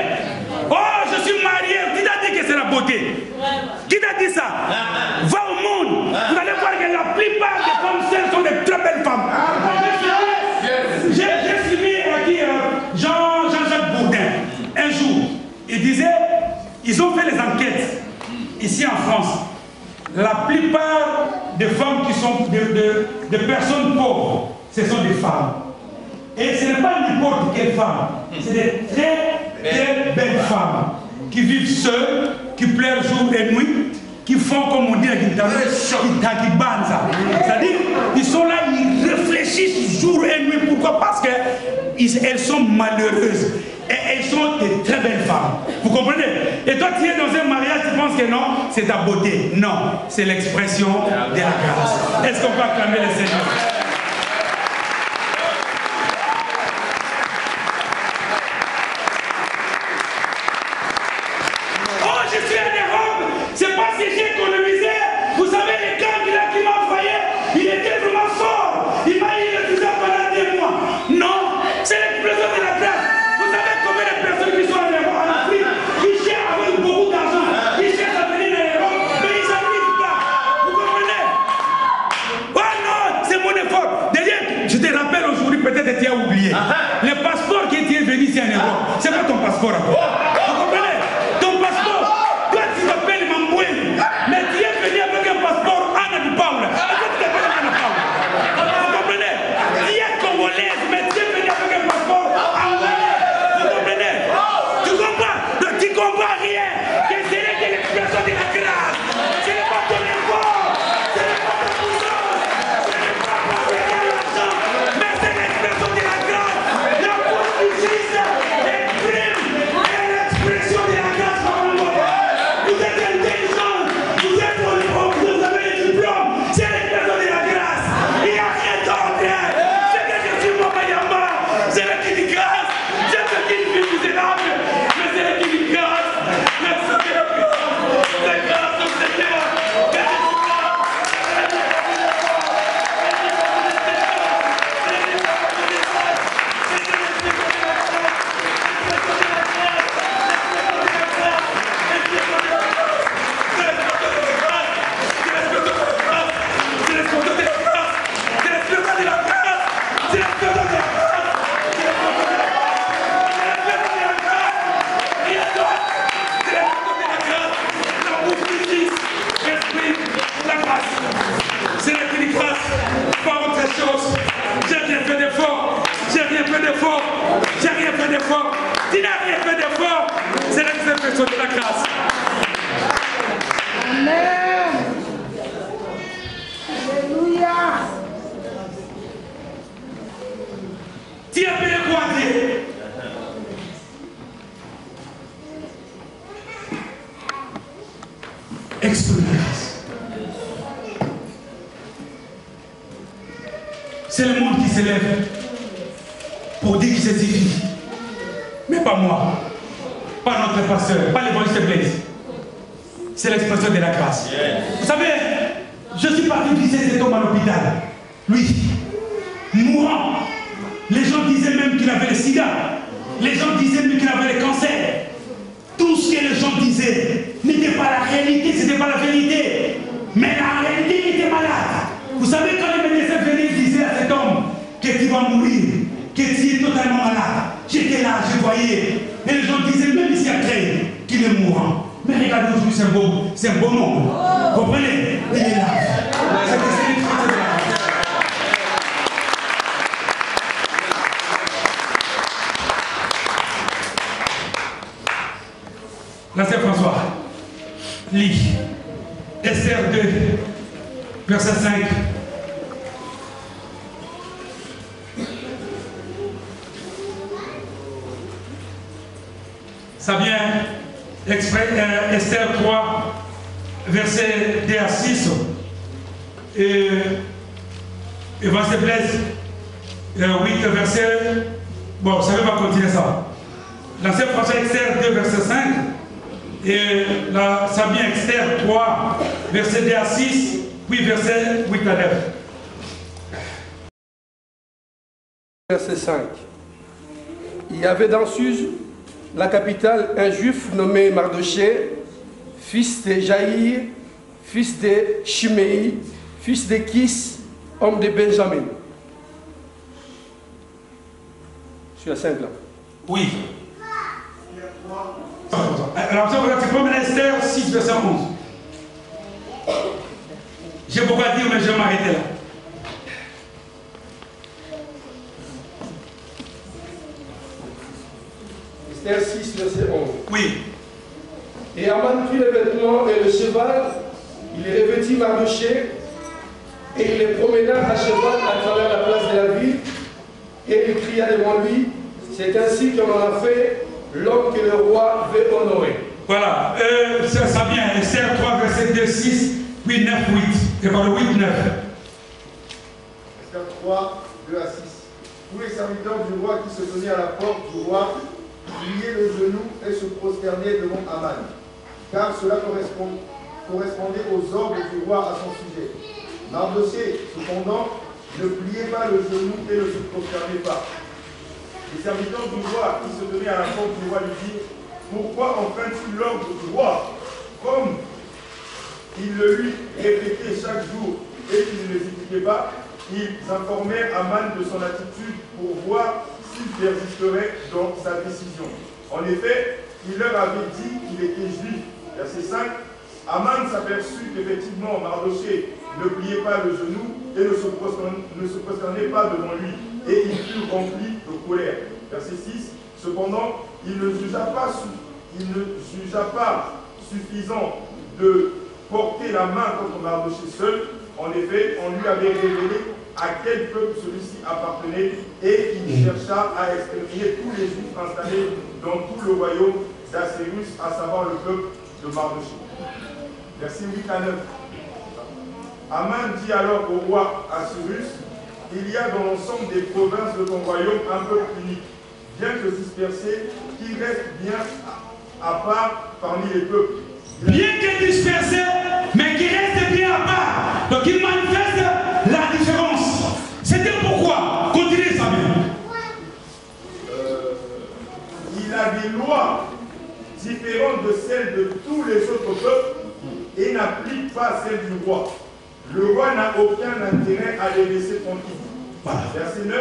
Oh, je suis marié. Qui t'a dit que c'est la beauté? Qui t'a dit ça? Va au monde. Vous allez voir que la plupart des femmes seules sont de très belles femmes. J'ai suivi Jean-Jacques Bourdin. Un jour, il disait, ils ont fait les enquêtes ici en France. La plupart des femmes qui sont de personnes pauvres, ce sont des femmes. Et ce n'est pas n'importe quelle femme, c'est des très belles femmes qui vivent seules, qui pleurent jour et nuit, qui font comme on dit à Guintaro, qui banza. C'est-à-dire, ils sont là, ils réfléchissent jour et nuit. Pourquoi? Parce qu'elles sont malheureuses. Et elles sont de très belles femmes. Vous comprenez? Et toi, tu es dans un mariage, tu penses que non, c'est ta beauté. Non, c'est l'expression de la grâce. Est-ce qu'on peut acclamer le Seigneur? Oh, je suis en Europe. C'est parce que j'ai économisé. Vous savez, le candidat qui m'a envoyé, il était vraiment fort. Il m'a dit le visa pendant 2 mois. Non, c'est l'expression de la grâce. Vous savez combien de personnes qui sont en Afrique, qui cherchent avec beaucoup d'argent, qui cherchent à venir en Europe, mais ils n'arrivent pas. Vous comprenez? Oh non, c'est mon effort. D'ailleurs, je te rappelle aujourd'hui, peut-être que tu as oublié. Le passeport qui est venu ici en Europe, c'est pas ton passeport à toi. Vous comprenez? Ton passeport, toi tu t'appelles Mamoué, mais tu es venu avec un passeport Anna du Paul. Est-ce que tu t'appelles Anna Paul? Vous comprenez? Tu es congolaise, mais tu es venu avec un passeport angolais. Vous comprenez? Tu comprends? Donc tu comprends rien. Que ce n'est que l'expression de la grâce. Ce n'est pas ton effort. Ce n'est pas ta puissance. Ce n'est pas parce que tu as l'argent. Mais c'est l'expression de la grâce. La bouche du Christ exprime. Elle exprime la grâce. C'est le monde qui s'élève pour dire qu'il se suffit. Mais pas moi, pas notre pasteur, pas l'évangéliste Blaise. C'est l'expression de la grâce. Vous savez, je suis parti visiter cet homme à l'hôpital. Lui, mourant. Les gens disaient même qu'il avait le sida. Les gens disaient même qu'il avait le cancer. Tout ce que les gens disaient n'était pas la réalité, ce n'était pas la vérité. Mais la réalité, il était malade. Vous savez, quand les médecins venaient, ils disaient à cet homme que tu vas mourir, que tu es totalement malade. J'étais là, je voyais. Et les gens disaient, même ici à Créé, qu'il est mourant. Mais regardez aujourd'hui, c'est un bon homme. Vous comprenez? Il est là. L'ancien François, lis Esther 2, verset 5. Ça vient Esther 3, verset 2 à 6. Et verset Blaise, 8, verset. Bon, ça va continuer ça. L'ancien François, Esther 2, verset 5. Et là, ça vient Esther 3, verset 2 à 6, puis verset 8 à 9. Verset 5. Il y avait dans Suse, la capitale, un juif nommé Mardochée, fils de Jaïr, fils de Chiméi, fils de Kis, homme de Benjamin. Je suis à 5 là. Oui. Alors, c'est comme Esther 6, verset 11. J'ai beaucoup à dire, mais je vais m'arrêter là. Esther 6, verset 11. Oui. Et Aman prit les vêtements et le cheval, il les revêtit Mardochée, et il les promena à cheval à travers la place de la ville, et il cria devant lui, c'est ainsi qu'on en a fait l'homme que le roi veut honorer. Voilà, ça vient, Esther 3, verset 2, 6, puis 9, 8. Et par le 8, 9. Esther 3, 2 à 6. Tous les serviteurs du roi qui se tenaient à la porte du roi pliaient le genou et se prosternaient devant Aman, car cela correspondait aux ordres du roi à son sujet. Mardochée, cependant, ne pliait pas le genou et ne se prosternait pas. Les serviteurs du roi qui se tenaient à la porte du roi lui dirent, pourquoi enfreins-tu l'ordre du roi? Comme il le lui répétait chaque jour et qu'il ne l'exécutait pas, ils informaient Aman de son attitude pour voir s'il persisterait dans sa décision. En effet, il leur avait dit qu'il était juif. Verset 5. Aman s'aperçut qu'effectivement Mardochée ne pliait pas le genou et ne se prosternait pas devant lui, et il fut rempli de colère. Verset 6. Cependant, il ne jugea pas suffisant de porter la main contre Mardochée seul. En effet, on lui avait révélé à quel peuple celui-ci appartenait, et il chercha à exterminer tous les Juifs installés dans tout le royaume d'Assyrus, à savoir le peuple de Mardochée. Verset 8 à 9. Aman dit alors au roi Assyrus, il y a dans l'ensemble des provinces de ton royaume un peuple unique, bien que dispersé, qui reste bien à part parmi les peuples. Bien que dispersé, mais qui reste bien à part. Donc il manifeste la différence. C'était pourquoi? Continuez ça bien. Il a des lois différentes de celles de tous les autres peuples et n'applique pas celles du roi. Le roi n'a aucun intérêt à les laisser tranquilles. Voilà. Verset 9.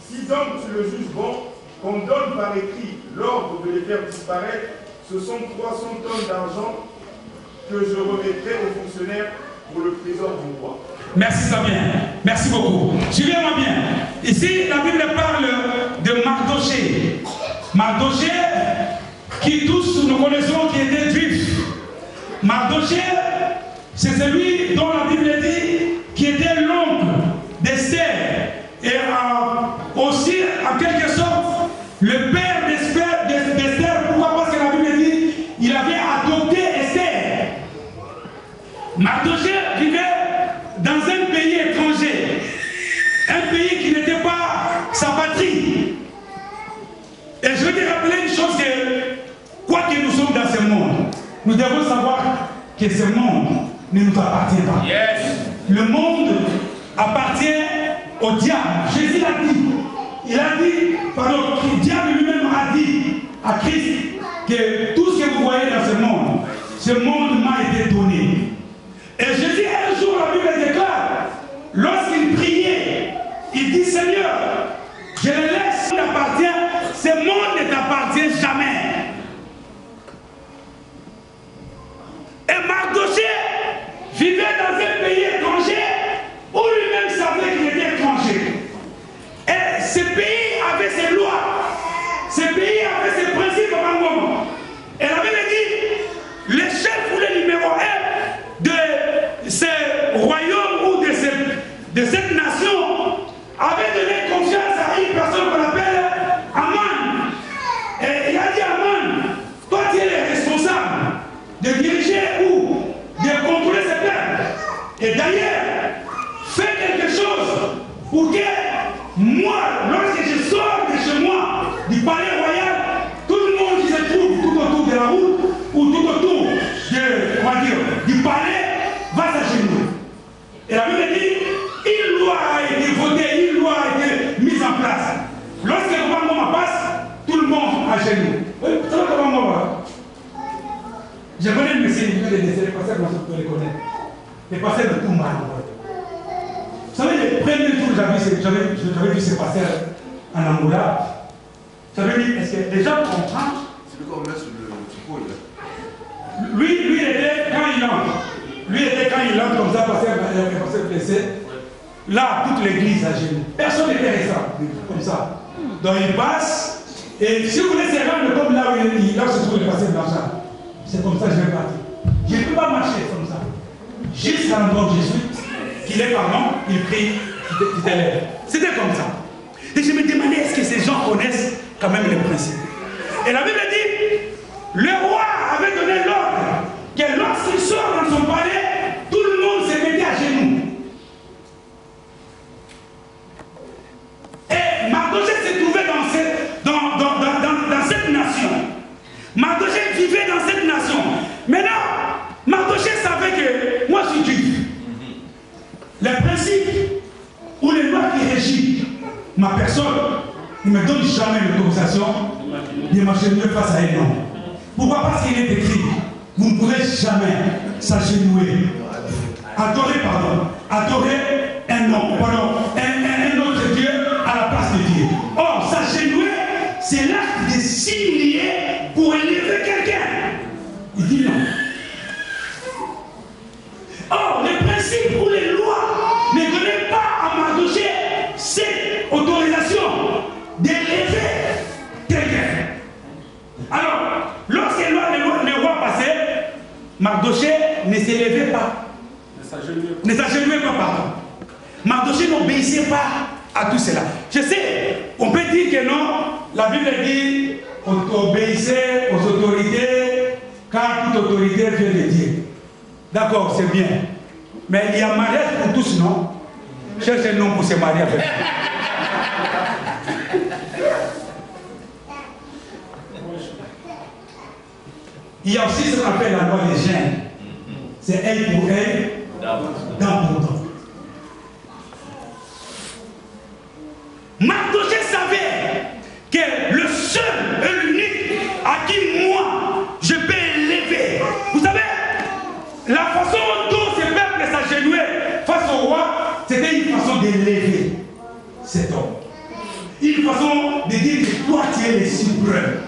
Si donc tu le juges bon, qu'on donne par écrit l'ordre de les faire disparaître, ce sont 300 tonnes d'argent que je remettrai aux fonctionnaires pour le trésor du roi. Merci Samien, merci beaucoup. Suivez-moi bien. Ici, la Bible parle de Mardochée. Mardochée, qui tous nous connaissons, qui était juif. Mardochée, c'est celui dont la Bible dit qui était l'oncle d'Esther. Et aussi, en quelque sorte, le père d'Esther. Pourquoi? Parce que la Bible dit il avait adopté Esther. Mardochée vivait dans un pays étranger, un pays qui n'était pas sa patrie. Et je vais te rappeler une chose que, quoi que nous sommes dans ce monde, nous devons savoir que ce monde ne nous appartient pas. Yes. Le monde appartient au diable. Jésus l'a dit. Il a dit, pardon, le diable lui-même a dit à Christ que tout ce que vous voyez dans ce monde m'a été donné. Et Jésus, un jour, la Bible déclare, lorsqu'il priait, il dit, Seigneur, je le laisse, il appartient, ce monde ne t'appartient jamais. Et Mardochée vivait dans un pays étranger où lui-même savait qu'il était étranger. Et ce pays avait ses lois, ce pays avait ses principes à un moment. Et la Bible dit, le chef ou le numéro 1 de ce royaume ou de cette nation avait donné confiance à une personne qu'on appelle Aman. Et il a dit, Aman, toi tu es le responsable de diriger ou de contrôler ce peuple. Et d'ailleurs, fais quelque chose pour que moi, lorsque je sors de chez moi, du palais royal, tout le monde qui se trouve tout autour de la route ou tout autour du palais va s'agenouiller. Et la Bible dit, une loi a été votée, une loi a été mise en place. Lorsque le roi Moma passe, tout le monde agenouille. Vous savez comment Moma? Je connais le monsieur, il vient de décéder, les pasteurs, on le connaît. Les pasteurs de tout mal. Vous savez, le premier jour où j'avais vu ces pasteurs en Angola, j'avais dit, est-ce que les gens comprennent? C'est le corps met sur le pot, là. Lui, il était quand il entre. Lui était quand il entre comme ça, pasteur blessé. Là, toute l'église a gêné. Personne n'était restant comme ça. Donc il passe, et si vous voulez se rendre comme là où se trouve le pasteur Blanchard, c'est comme ça que je vais partir. Je ne peux pas marcher comme ça. Jusqu'à l'endroit où je suis, qu'il est pardon, il prie, il t'élève. C'était comme ça. Et je me demandais, est-ce que ces gens connaissent quand même les principes? Et la Bible dit, le roi avait donné l'ordre que lorsqu'il sort dans son palais, tout le monde se mettait à genoux. Et Mardochée se trouvait dans cette nation. Mardochée vivait dans cette nation. Maintenant, Mardochée savait que moi je suis juif. Les principes ou les lois qui régissent ma personne ne me donnent jamais l'autorisation de m'agenouiller face à un homme. Pourquoi? Parce qu'il est écrit, vous ne pourrez jamais s'agenouiller. Adorer un homme, un autre Dieu à la place de Dieu. Or, s'agenouiller, c'est l'acte de s'humilier pour élever quelqu'un. Il dit non. Or, les principes ou les lois ne donnaient pas à Mardochée cette autorisation d'élever quelqu'un. Alors, lorsque le roi passait, Mardochée ne s'élevait pas. Ne s'agenouillait pas, pardon. Mardochée n'obéissait pas à tout cela. Je sais, on peut dire que non, la Bible dit obéissez aux autorités, car toute autorité vient de Dieu. D'accord, c'est bien. Mais il y a mariage pour tous, non? Cherchez un homme pour se marier avec. Il y a aussi ce qu'on appelle la loi des gènes. C'est œil pour œil, dent pour dent. Mardochée savait que le seul et l'unique à qui moi je peux élever. Vous savez, la façon dont ce peuple s'agenouillait face au roi, c'était une façon d'élever cet homme. Une façon de dire que toi tu es le suprême.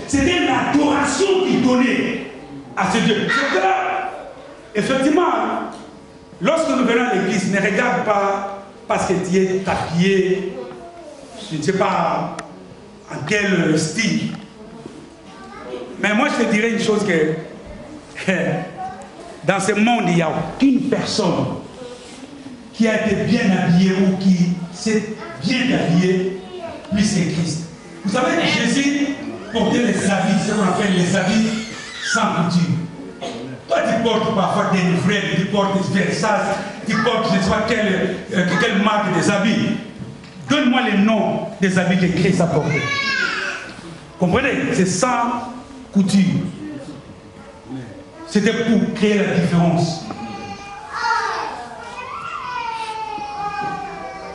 C'était l'adoration qu'il donnait à ce Dieu. C'est là, effectivement, lorsque nous venons à l'église, ne regarde pas parce que tu es habillé, je ne sais pas en quel style. Mais moi je te dirais une chose que dans ce monde, il n'y a aucune personne qui a été bien habillée ou qui s'est bien habillée plus que Christ. Vous savez que Jésus portait les habits, ce qu'on appelle les habits sans couture. Toi tu portes parfois des livrets, tu portes des Versace, tu portes je ne sais pas quelle marque des habits. Donne-moi les noms des habits que Christ a portés. Comprenez? C'est sans couture. C'était pour créer la différence.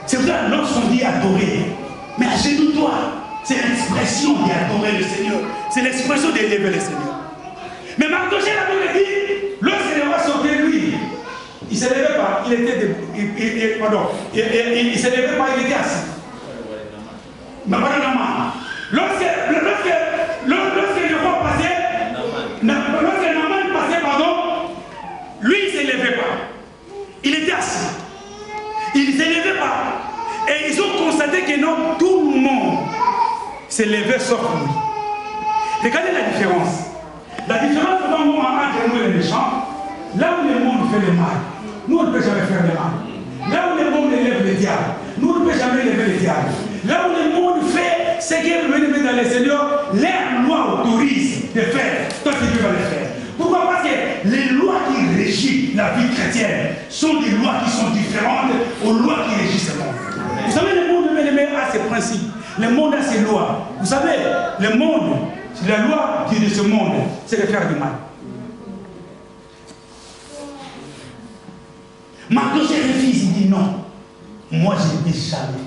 C'est vrai, lorsqu'on dit adorer, mais agenouille-toi. C'est l'expression d'adorer le Seigneur. C'est l'expression d'élever le Seigneur. Mais Mardochée, la Bible dit, lorsque le roi sortait, lui, il ne se levait pas, il était debout. Il ne se levait pas, il était assis. Mais voilà, lorsque le roi passait, lorsque Naman passait, lui, il ne se levait pas. Il était assis. Il ne se levait pas. Et ils ont constaté que non, tout le monde s'est levé sauf lui. Regardez la différence. La différence entre nous et les méchants, là où le monde fait le mal, nous on ne peut jamais faire le mal. Là où le monde élève le diable, nous on ne peut jamais élever le diable. Là où le monde fait ce qu'il veut dans le Seigneur, les lois autorisent de faire. Toi tu peux le faire. Pourquoi? Parce que les lois qui régissent la vie chrétienne sont des lois qui sont différentes aux lois qui régissent le monde. Vous savez, le monde a ses principes, le monde a ses lois. Vous savez, le monde, la loi de ce monde, c'est de faire du mal. Mardochée refuse, il dit non. Moi, je ne peux jamais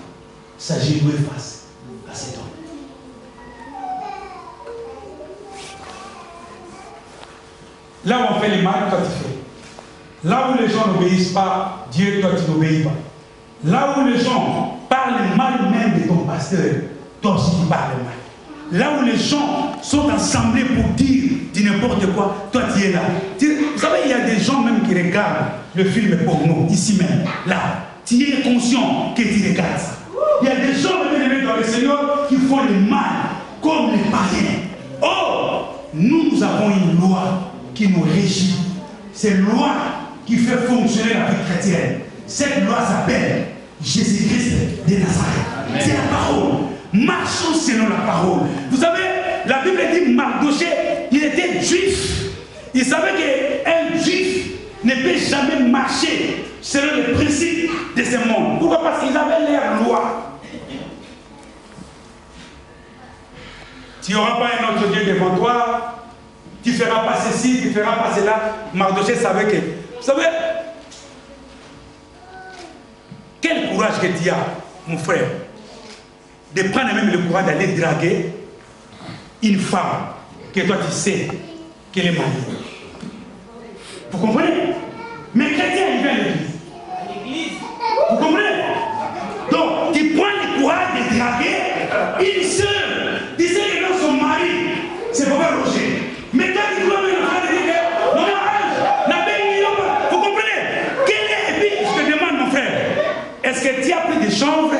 s'agenouiller face à cet homme. Là où on fait le mal, toi tu fais. Là où les gens n'obéissent pas, Dieu, toi tu n'obéis pas. Là où les gens parlent mal même de ton pasteur, toi aussi tu parles mal. Là où les gens sont assemblés pour dire du n'importe quoi, toi tu es là. Vous savez, il y a des gens même qui regardent le film porno, ici même, là. Tu es conscient que tu regardes ça. Il y a des gens même dans le Seigneur qui font le mal, comme les païens. Or, nous avons une loi qui nous régit. C'est une loi qui fait fonctionner la vie chrétienne. Cette loi s'appelle Jésus-Christ de Nazareth. C'est la parole. Marchons selon la parole. Vous savez, la Bible dit Mardochée, il était juif. Il savait qu'un juif ne peut jamais marcher selon les principes de ce monde. Pourquoi? Parce qu'ils avaient leur loi. Tu n'auras pas un autre Dieu devant toi. Tu ne feras pas ceci, tu ne feras pas cela. Mardochée savait que... Vous savez, quel courage que tu as, mon frère, de prendre même le courage d'aller draguer une femme que toi tu sais qu'elle est mariée. Vous comprenez? Mais chrétien, il vient à l'église. Vous comprenez? Donc, tu prends le courage de draguer une sœur. Tu sais que dans son mari, c'est pas Roger. Mais toi, tu dois me le faire de dire que non, vous comprenez? Et puis, je te demande, mon frère, est-ce que tu as pris des chambres?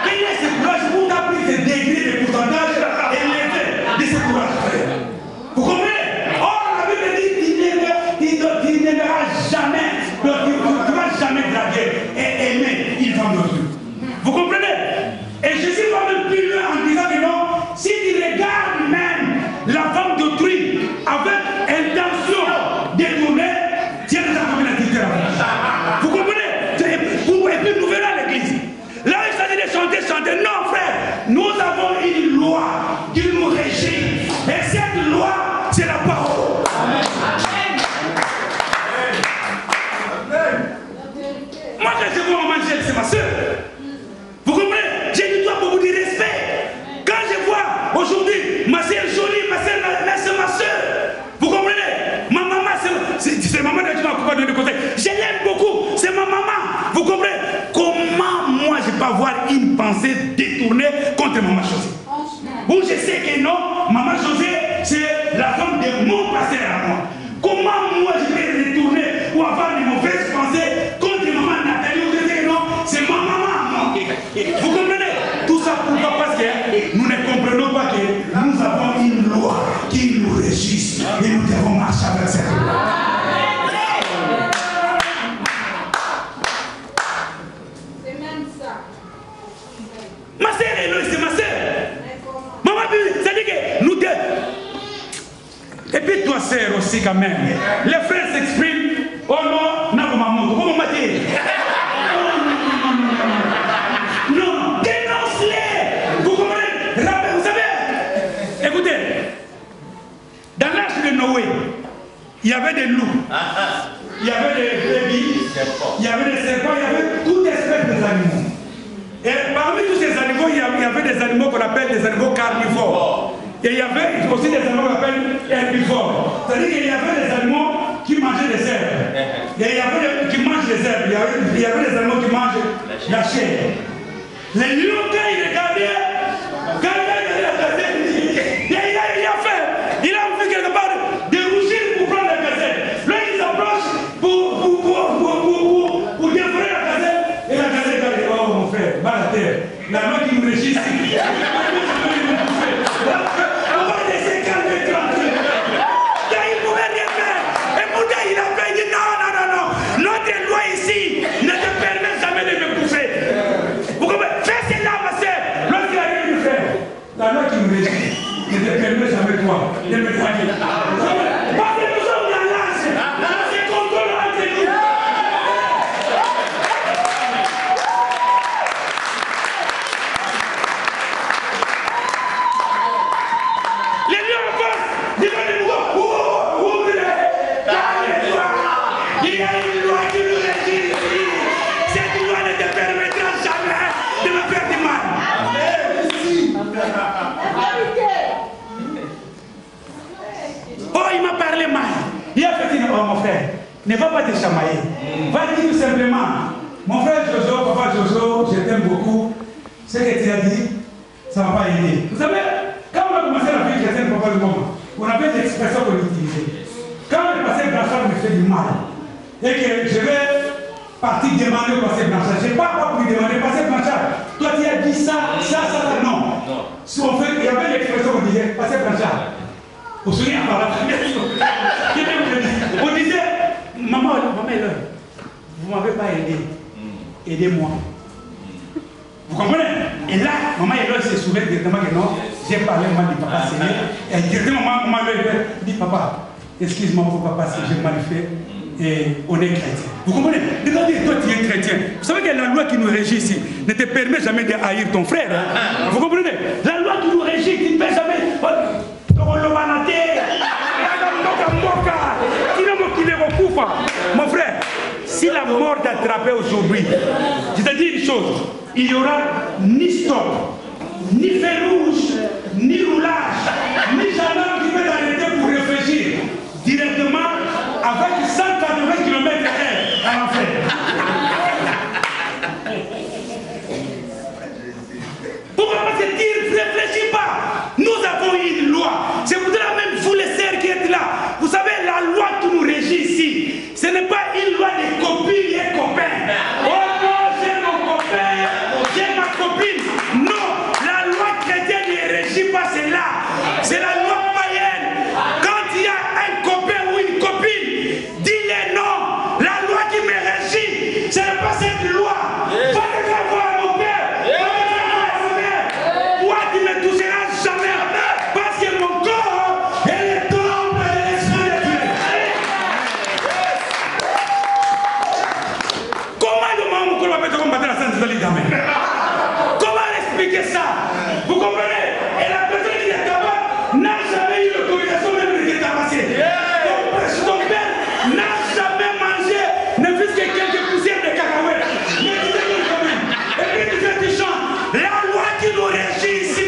Quel est ce courage pour t'as pris des degrés de pourcentage et l'effet de ce courage, frère? Vous comprenez? Or, la Bible dit qu'il n'aimera jamais, tu ne vas jamais draguer et aimer une femme d'autrui. Vous comprenez? Et Jésus va même plus loin en disant que non, si tu regardes même la femme d'autrui avec intention détournée, tu as déjà commis la dictature. Vous comprenez? Et puis nous verrons à l'église. Là, il s'agit de chanter. Non, frère, nous avons une loi qui nous régit. Et cette loi, c'est la parole. Amen. Moi, quand je vois manger, c'est ma soeur. Vous comprenez? J'ai du droit pour vous dire respect. Quand je vois aujourd'hui ma soeur jolie, ma soeur, c'est ma soeur. Vous comprenez? Ma maman, c'est maman de Dieu qui m'a donné des conseils. Je l'aime beaucoup, c'est ma maman. Vous comprenez? Comment moi je peux avoir une pensée détournée contre maman José? Où je sais que non, maman José, c'est la femme de mon pasteur à moi. Comment moi je peux retourner ou avoir de mauvaises pensées contre maman Nathalie? Où je sais que non, c'est ma maman à moi. Vous comprenez? Tout ça pourquoi? Parce que nous ne comprenons pas que nous avons une loi qui nous régisse et nous devons marcher avec cette loi. quand même. Les frères s'expriment. Oh non, non, maman, comment m'a dit? Non, dénonce-les. Vous comprenez? Vous savez, écoutez, dans l'âge de Noé, il y avait des loups, il y avait des brebis, il y avait des serpents, il y avait toutes espèces d'animaux. Et parmi tous ces animaux, il y avait des animaux qu'on appelle des animaux carnivores. Et il y avait aussi des animaux qu'on appelle herbivores. C'est-à-dire qu'il y avait des animaux qui mangeaient des herbes. Et il y avait qui mangent des herbes. Il y avait des animaux qui mangent la chair. Les lions, quand ils regardaient, quand il a regardé la gazelle, il a fait. Il a vu quelque part de rougir pour prendre la gazelle. Là, il s'approche pour dévorer la gazelle. Et la gazelle dit, oh mon frère, bas la terre. La loi qui nous régit ici. On va laisser calmer tranquille. Il ne pouvait rien faire. Et pourtant, il a fait, il dit non, non, non, non. Notre loi ici ne te permet jamais de me bouffer. Vous comprenez? Fais cela, ma soeur. Lorsqu'il a rien de faire, la loi qui nous régit ne te permet jamais toi de me draguer. Parce que nous sommes dans l'âge. C'est contrôle entre nous. Les lions en face, ils vont nous voir. Il y a une loi qui nous régit ici. Cette loi ne te permettra jamais de me faire du mal. Oh, il m'a parlé mal. Il a fait dire, oh mon frère, ne va pas te chamailler. Va dire tout simplement, mon frère Jojo, papa Jojo, je t'aime beaucoup. Ce que tu as dit, ça ne m'a pas aidé. Vous savez, quand on a commencé la vie chrétienne, papa du moment, on avait des expressions qu'on utilisait. Quand le pasteur Blanchard me fait du mal, et que je vais partir demander au pasteur Blanchard, je n'ai pas pour lui demander, pasteur Blanchard, toi tu as dit ça, non. Si on fait, il y avait l'expression qu'on disait, pasteur Blanchard, vous vous souvenez, on disait, maman Eloy, vous ne m'avez pas aidé, aidez-moi. Vous comprenez? Et là, maman Eloy se souvient directement que non, j'ai parlé moi du papa Seigneur, et directement maman Eloy dit, papa, excuse-moi pour papa si j'ai mal fait, et on est chrétien. Vous comprenez? Regardez, toi tu es chrétien. Vous savez que la loi qui nous régit ici ne te permet jamais de haïr ton frère. Hein? Vous comprenez? La loi qui nous régit, qui ne peut jamais. Mon frère, si la mort t'attrapait aujourd'hui, je te dis une chose, il n'y aura ni stop, ni feu rouge, ni roulage, ni gendarme qui peut t'arrêter pour réfléchir. Directement avec 180 km/h à l'enfer. Pourquoi pas se dire, réfléchis pas. Nous avons une loi. C'est pour cela même vous les sœurs qui êtes là. Vous savez, la loi qui nous régit ici, ce n'est pas une loi de copines et copains. Oh non, j'ai mon copain, j'ai ma copine. Non, la loi chrétienne ne régit pas cela. C'est la loi païenne. Quand il y a un copain ou une copine, dis-les non. La loi qui me régit, ce n'est pas cette loi. Va te faire voir mon père. Toi, tu ne me toucheras jamais. Parce que mon corps est le temple de l'Esprit de Dieu. Comment le monde va mettre combattre la Sainte Vallée d'Amen? Comment expliquer ça? Vous comprenez? Et la personne qui est là-bas n'a jamais eu l'autorisation même de te tabasser. Ton père n'a jamais mangé ne fût-ce que quelques poussières de cacahuètes. Mais tu te dis quand même. Et puis tu fais du chant. La loi qui nous régit ici.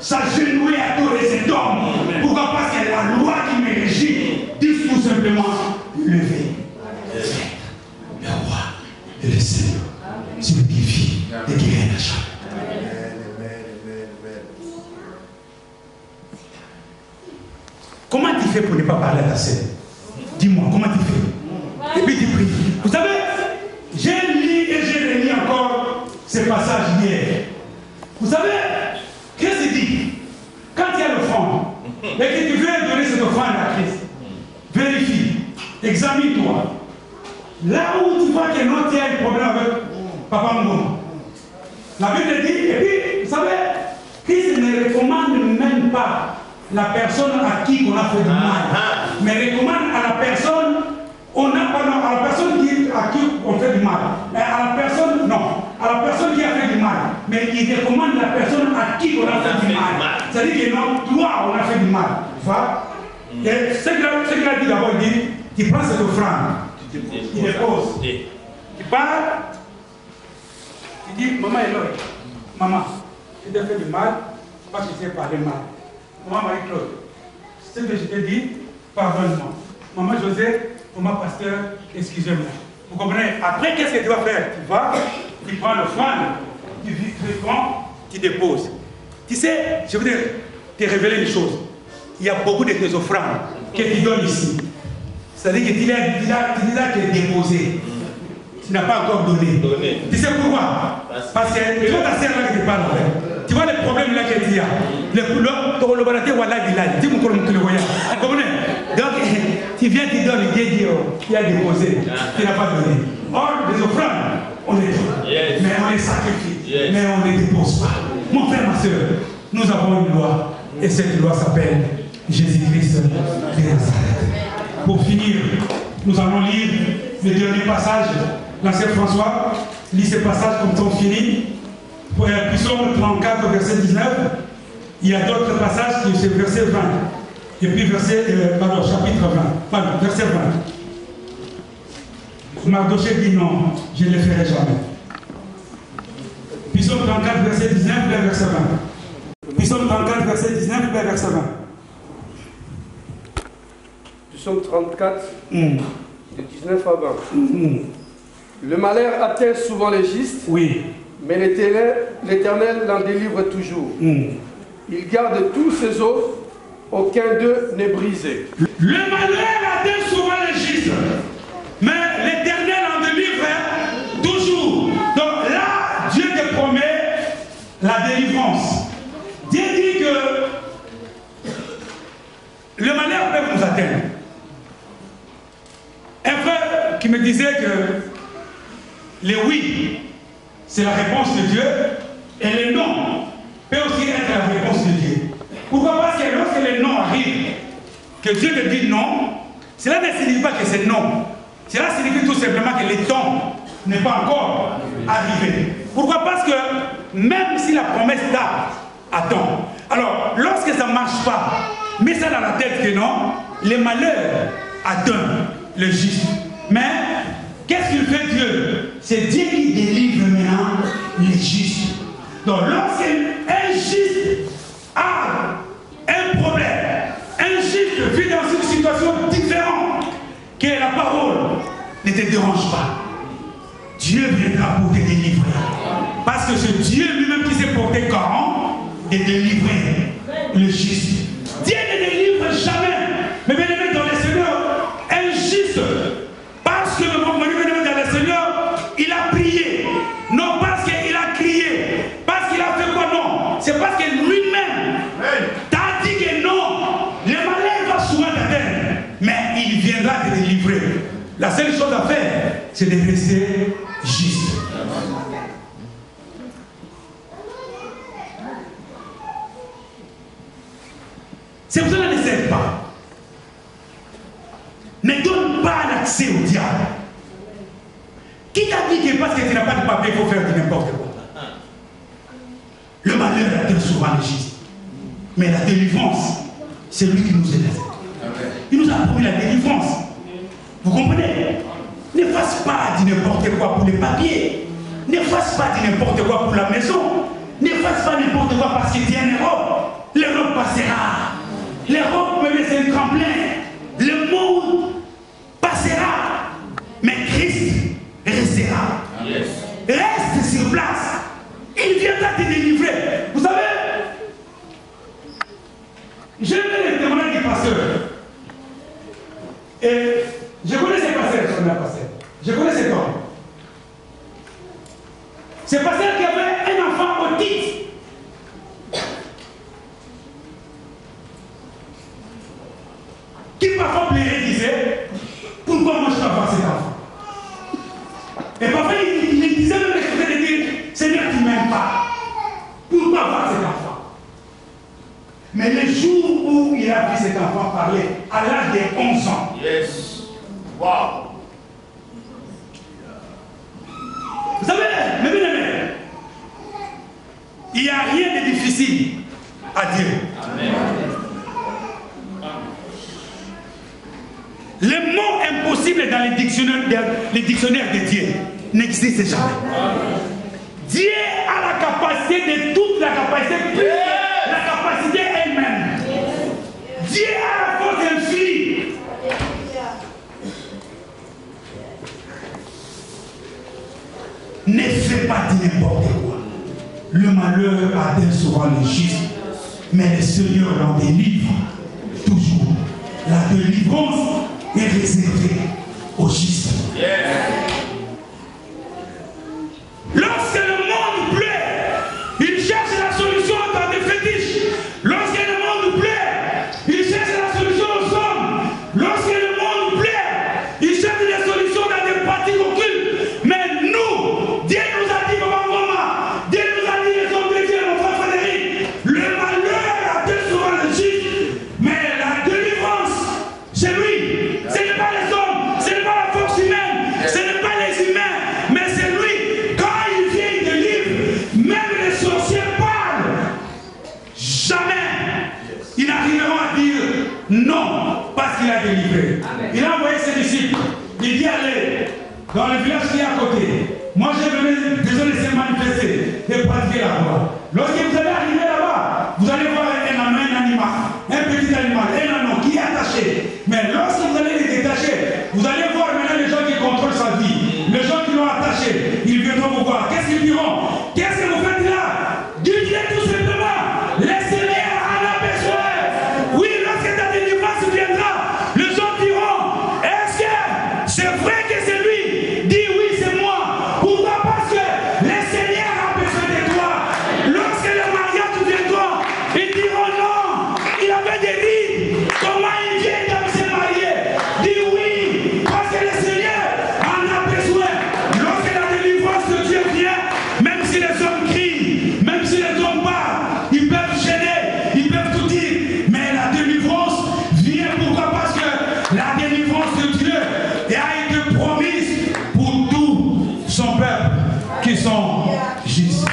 S'agenouiller à adorer cet homme. Pourquoi? Parce que la loi qui me régit dit tout simplement lever. Le roi et le Seigneur, celui qui vit et qui règne à jamais. Comment tu fais pour ne pas parler à ta sœur? Dis-moi, comment tu fais? Et puis tu pries. Vous savez, j'ai lu et j'ai relu encore ce passage hier. Vous savez, qu'est-ce qu'il dit? Quand il y a veux donner cette offrande à Christ, vérifie, examine-toi. Là où tu vois que non, tu as un problème avec Papa Mouma. La Bible dit, et puis, vous savez, Christ ne recommande même pas la personne à qui on a fait du mal, mais recommande à la personne, à la personne à qui on fait du mal. Mais à la personne, non, à la personne qui a fait du mal, mais il recommande la personne à qui on a fait du mal. C'est-à-dire que non, toi, on a fait du mal. Tu vois? Et ce qu'il a dit d'abord, il dit, tu prends cette offrande, tu déposes, tu pars, tu dis, maman Eloy, maman, je t'ai fait du mal parce que je t'ai parlé mal. Maman Marie-Claude, ce que je t'ai dit, pardonne-moi. Maman José, maman Pasteur, excusez-moi. Vous comprenez? Après, qu'est-ce que tu vas faire? Tu prends l'offrande, tu prends, tu déposes. Tu sais, je voudrais te révéler une chose. Il y a beaucoup de tes offrandes que tu donnes ici. C'est-à-dire que tu les as déposées. Tu n'as pas encore donné. Tu sais pourquoi? Parce que tu vois ta sœur là qui te parle avec. Tu vois les problèmes là que tu as. Le collaborateur voilà village. Dis mon collègue, vous comprenez? Donc tu viens, tu donnes, Dieu dit, tu as déposé, tu n'as pas donné. Or, les offrandes, on les donne, mais on les sacrifie, mais on ne les dépose pas. Mon frère, ma soeur, nous avons une loi, et cette loi s'appelle Jésus-Christ de Nazareth. Pour finir, nous allons lire le dernier passage. L'ancien François lit ce passage comme on finit. Psaume 34, verset 19. Il y a d'autres passages qui c'est verset 20. Et puis chapitre 20. Pardon, verset 20. Mardoché dit non, je ne le ferai jamais. Psaume 34, verset 19, verset 20. Psaume 34, verset 19, verset 20. Psaume 34, de 19 à 20. Le malheur atteint souvent les justes, oui, mais l'Éternel l'en délivre toujours. Il garde tous ses os, aucun d'eux n'est brisé. Le malheur atteint souvent les justes, mais l'Éternel en délivre toujours. Donc là, Dieu te promet la délivrance. Dieu dit que le malheur peut nous atteindre. Un frère qui me disait que le oui, c'est la réponse de Dieu, et le non peut aussi être la réponse de Dieu. Pourquoi? Parce que lorsque le non arrive, que Dieu te dit non, cela ne signifie pas que c'est non. Cela signifie tout simplement que le temps n'est pas encore arrivé. Pourquoi? Parce que même si la promesse tarde, attends. Alors, lorsque ça ne marche pas, mets ça dans la tête que non, les malheurs atteignent le juste. Mais, qu'est-ce qu'il fait Dieu? C'est Dieu qui délivre maintenant les justes. Donc, lorsqu'un juste a un problème, un juste vit dans une situation différente, que la parole ne te dérange pas, Dieu viendra pour te délivrer. Parce que c'est Dieu lui-même qui s'est porté garant de délivrer le juste. Dieu ne délivre jamais. Mais bien aimé dans le Seigneur, un juste, parce que le bien dans le Seigneur, il a prié. Non parce qu'il a crié, parce qu'il a fait quoi? Non. C'est parce que lui-même t'a dit que non. Le malheur va souvent t'atteindre, mais il viendra te délivrer. La seule chose à faire, c'est de rester juste. C'est pour cela ne sert pas. Ne donne pas l'accès au diable. Qui t'a dit que parce que tu n'as pas de papier, il faut faire n'importe quoi? Le malheur atteint souvent les justes. Mais la délivrance, c'est lui qui nous élève. Il nous a promis la délivrance. Vous comprenez? Ne fasse pas du n'importe quoi pour les papiers. Ne fasse pas du n'importe quoi pour la maison. Ne fasse pas n'importe quoi parce que tu es en Europe. L'Europe passera. L'Europe peut laisser un tremplin. Le monde passera. Mais Christ restera. Yes. Reste sur place. Il viendra te délivrer. Vous savez, je vais le témoigner du pasteur. Et je connais ces pasteurs, je connais cet homme. Ce pasteur qui avait un enfant autiste. parfois plairait, disait, pourquoi moi je dois avoir cet enfant? Et parfois il disait même l'expression de dire, Seigneur, tu ne m'aimes pas. Pourquoi avoir cet enfant? Mais le jour où il a vu cet enfant parler, à l'âge de 11 ans, Yes. Wow. vous savez, mes bien-aimés, il n'y a rien de difficile à dire. Amen. Les mots impossibles dans les dictionnaires de Dieu n'existent jamais. Dieu a la capacité de toute la capacité, plus que la capacité elle-même. Dieu a la force infinie. Ne fais pas n'importe quoi. Le malheur atteint souvent les justes, mais le Seigneur l'en délivre toujours. La délivrance est réservée aux justes. Lorsque le monde plaît, il cherche la solution dans des fétiches. Lorsque le monde plaît, il cherche la solution aux hommes. Lorsque le monde plaît, il cherche des solutions dans des pratiques occultes. Mais nous, Dieu nous a dit, maman, Dieu nous a dit, les hommes de Dieu, mon frère Frédéric, le malheur atteint souvent le juste, mais la délivrance, c'est lui. Ce n'est pas les hommes, ce n'est pas la force humaine, ce n'est pas les humains, mais c'est lui. Quand il vient, il délivre. Même les sorciers parlent. Jamais ils n'arriveront à dire non parce qu'il a délivré. Il a envoyé ses disciples. Il dit allez dans le village qui est à côté. Moi j'ai besoin de se manifester et pratiquer la voie. Lorsque vous allez arriver là-bas, vous allez voir un animal, un petit animal, un anneau qui est attaché. Mais lorsque vous allez les détacher, vous allez voir maintenant les gens qui contrôlent sa vie. Les gens qui l'ont attaché, ils viendront vous voir. Qu'est-ce qu'ils diront? Qu'est-ce que vous faites là? Dites-le tout simplement. Laissez-les en a besoin. Oui, lorsque ta délivrance viendra, les gens diront, est-ce que c'est vrai que c'est lui? Dis oui, c'est moi. Pourquoi? Parce que le Seigneur a besoin de toi. Lorsque le mariage viendra, ils diront non, il avait des rides. Comment il vient de se marier? Dis oui, parce que le Seigneur en a besoin. Lorsque la délivrance de Dieu vient, même si les hommes crient, même si les hommes parlent, ils peuvent gêner, ils peuvent tout dire, mais la délivrance vient. Pourquoi? Parce que la délivrance de Dieu a été promise pour tout son peuple qui sont justes.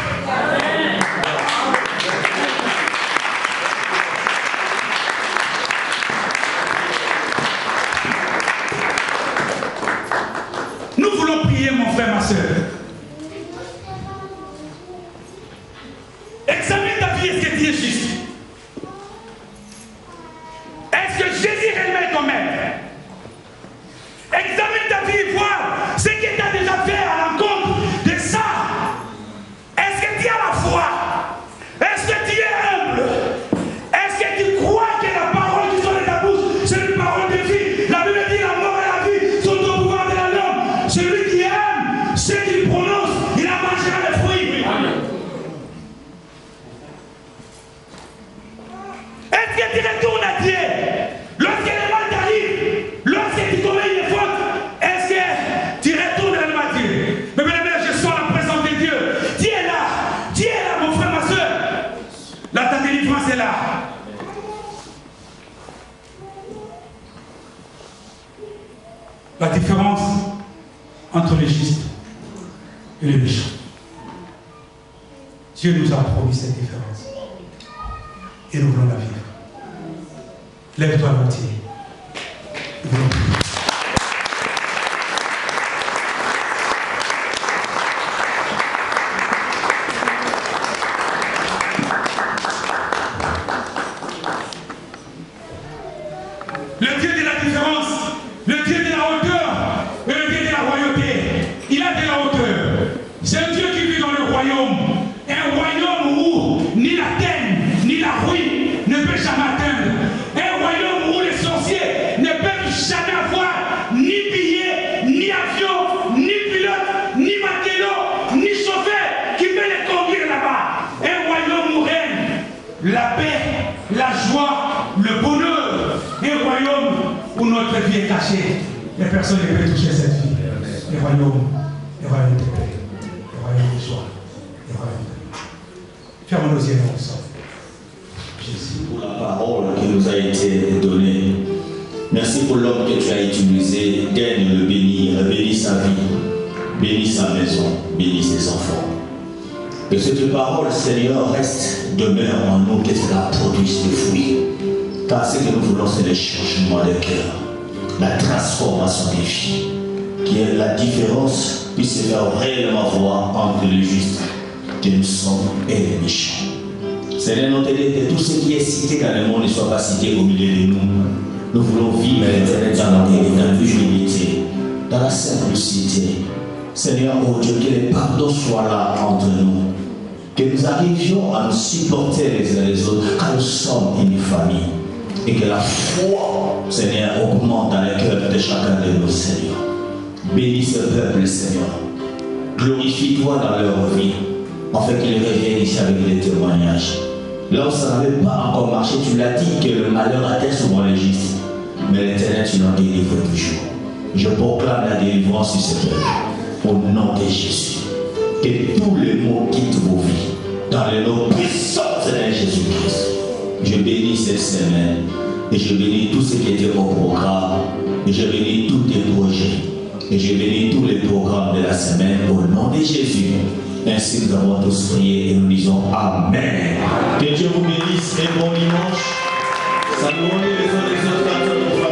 Nous voulons prier, mon frère, ma soeur. Examine ta vie, est-ce que tu es juste? Est-ce que Jésus réellement est ton maître? Examine ta vie et vois ce que tu as déjà fait à l'encontre de ça. Est-ce que tu as la foi? Est-ce que tu es humble? Est-ce que tu crois que la parole qui sort de ta bouche, c'est une parole de vie? La Bible dit la mort et la vie sont au pouvoir de la langue. Celui qui aime ce qu'il prononce, il en mangera les fruits. Est-ce que tu retournes à Dieu? Lorsque le mal t'arrive, lorsque tu commets une faute, est-ce que tu retournes à Dieu? Mais bien, je sens la présence de Dieu. Dieu est là, mon frère, ma soeur. Là, ta délivrance est là. La différence entre les justes et les méchants. Dieu nous a promis cette différence. Et nous voulons la vivre. Lève-toi, Lottie. Nous voulons prier. Le Dieu de la différence, le Dieu de la hauteur et le Dieu de la royauté. Il a de la hauteur. C'est un Dieu qui vit dans le royaume. Un royaume où ni la terre, ni la ruine ne peut jamais atteindre. Un royaume où les sorciers ne peuvent jamais avoir ni billets, ni avion, ni pilote, ni matelot, ni chauffeur qui peut les conduire là-bas. Un royaume où règne la paix, la joie, le bonheur. Un royaume où notre vie est cachée, et personne ne peut toucher cette vie. Le royaume de paix, le royaume de joie, le royaume de paix. Fermons nos yeux ensemble. Jésus. Pour la parole qui nous a été donnée. Merci pour l'homme que tu as utilisé. Daigne le bénir, bénis sa vie, bénis sa maison, bénis ses enfants. Que cette parole, Seigneur, reste, demeure en nous, que cela produise des fruits. Car ce que nous voulons, c'est le changement de cœur, la transformation des vies, que la différence puisse se faire réellement voir entre les justes que nous sommes et les méchants. Seigneur, nous t'aidons que tout ce qui est cité dans le monde ne soit pas cité au milieu de nous. Nous voulons vivre dans la humilité, dans la simplicité. Seigneur, oh Dieu, que le pardon soit là entre nous. Que nous arrivions à nous supporter les uns les autres, car nous sommes une famille. Et que la foi, Seigneur, augmente dans le cœur de chacun de nous, Seigneur. Bénis ce peuple, Seigneur. Glorifie-toi dans leur vie, afin qu'ils reviennent ici avec des témoignages. Là où ça n'avait pas encore marché, tu l'as dit que le malheur atteint souvent les justes. Mais l'Éternel, tu l'en délivres toujours. Je proclame la délivrance sur ce peuple. Au nom de Jésus. Que tous les maux quittent vos vies. Dans le nom puissant de Jésus-Christ. Je bénis cette semaine. Et je bénis tout ce qui était au programme. Et je bénis tous tes projets. Et je bénis tous les programmes de la semaine. Au nom de Jésus. Ainsi nous avons tous prié et nous disons Amen. Que Dieu vous bénisse et bon dimanche. Saluons les uns les autres.